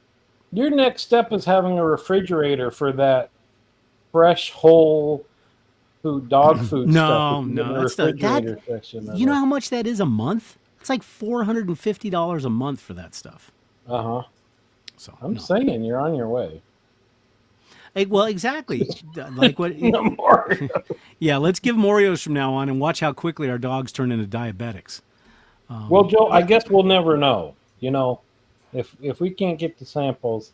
your next step is having a refrigerator for that fresh, whole food, dog food stuff. No, that's not that. You know how much that is a month? It's like $450 a month for that stuff. Uh-huh. So I'm saying you're on your way. Hey, well, exactly. Like what? Yeah, let's give them Oreos from now on and watch how quickly our dogs turn into diabetics. Well, Joe, I guess we'll never know. You know, if we can't get the samples,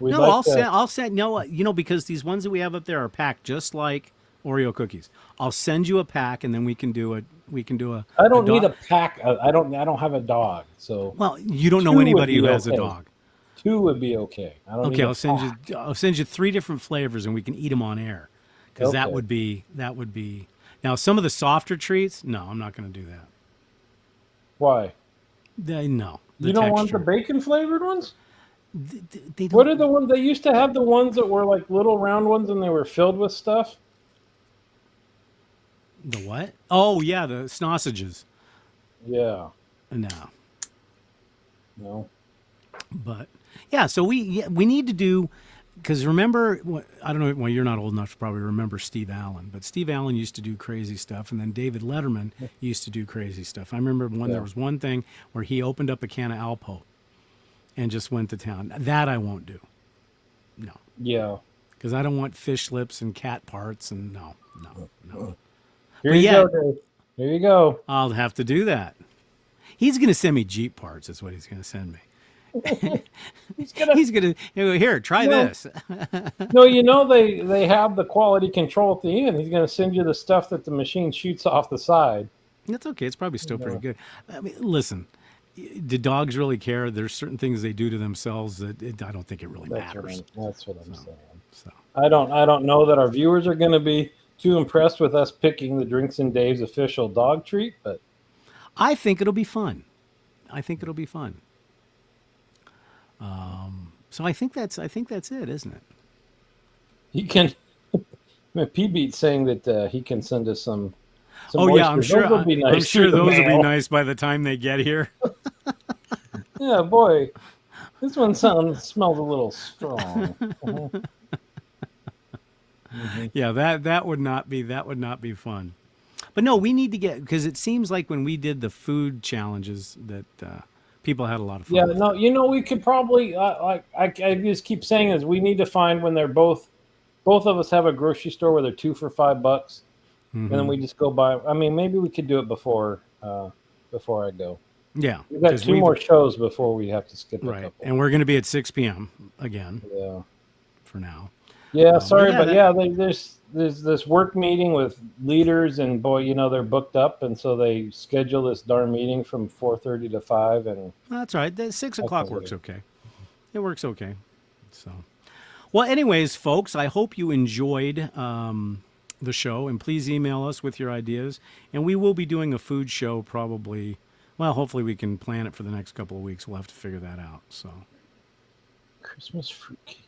I'll send. No, because these ones that we have up there are packed just like Oreo cookies. I'll send you a pack, and then we can do a. I don't need a pack. I don't have a dog, so. Well, you don't know anybody who has a dog. 2 would be okay. Okay, I'll send you 3 different flavors, and we can eat them on air. Because that would be. Now, some of the softer treats, no, I'm not going to do that. Why? No. You don't want the bacon flavored ones? They what are the ones they used to have? The ones that were like little round ones and they were filled with stuff. The what? Oh yeah, the sausages. Yeah. No. But yeah, so we need to do. Because remember, I don't know, well, you're not old enough to probably remember Steve Allen, but Steve Allen used to do crazy stuff, and then David Letterman used to do crazy stuff. I remember there was one thing where he opened up a can of Alpo and just went to town. That I won't do. No. Yeah. Because I don't want fish lips and cat parts, and no. Here you go, Dave. Here you go. I'll have to do that. He's going to send me Jeep parts, is what he's going to send me. he's gonna here, try this. No, they have the quality control at the end. He's gonna send you the stuff that the machine shoots off the side. That's okay. It's probably still pretty good. I mean, listen, do dogs really care? There's certain things they do to themselves that I don't think it really matters. That's what I'm saying. So I don't know that our viewers are going to be too impressed with us picking the Drinks and Dave's official dog treat, but I think it'll be fun. So I think that's it, isn't it? He can. P-Beat's saying that he can send us some. Oh yeah, I'm sure. Those will be nice by the time they get here. Yeah, boy, this one smells a little strong. Yeah, that would not be fun. But no, we need to get, because it seems like when we did the food challenges that. People had a lot of fun. Yeah, no, we could probably, I just keep saying is we need to find when they're both of us have a grocery store where they're 2 for $5, and then we just go buy. I mean, maybe we could do it before I go. Yeah, we've got 2 more shows before we have to skip. Right, a couple. And we're going to be at 6 p.m. again. Yeah, for now. Yeah, sorry, but there's this work meeting with leaders, and boy, they're booked up, and so they schedule this darn meeting from 4:30 to 5, and that's right. The 6 o'clock works okay. It works okay. So, well, anyways, folks, I hope you enjoyed the show, and please email us with your ideas, and we will be doing a food show probably. Well, hopefully we can plan it for the next couple of weeks. We'll have to figure that out. So, Christmas fruitcake.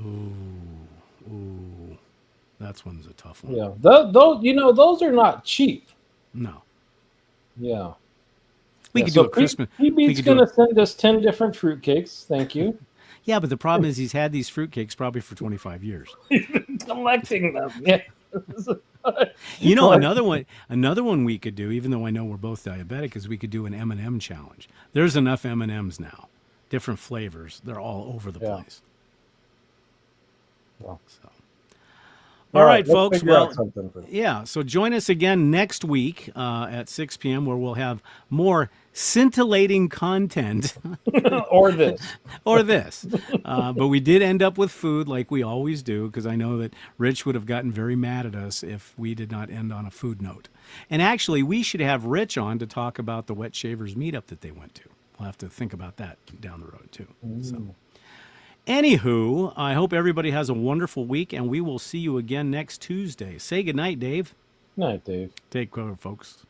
Ooh, that one's a tough one. Yeah, those are not cheap. No. Yeah. We could do a Christmas. He's going to send us 10 different fruitcakes. Thank you. Yeah, but the problem is he's had these fruitcakes probably for 25 years. He's been collecting them. Yeah. Another one we could do, even though I know we're both diabetic, is we could do an M&M challenge. There's enough M&Ms now, different flavors. They're all over the place. Well, so. All right, folks. Well, yeah. So join us again next week at 6 p.m. where we'll have more scintillating content. or this. But we did end up with food like we always do, because I know that Rich would have gotten very mad at us if we did not end on a food note. And actually, we should have Rich on to talk about the Wet Shavers meetup that they went to. We'll have to think about that down the road, too. So. Anywho, I hope everybody has a wonderful week, and we will see you again next Tuesday. Say goodnight, Dave. Night, Dave. Take care, folks.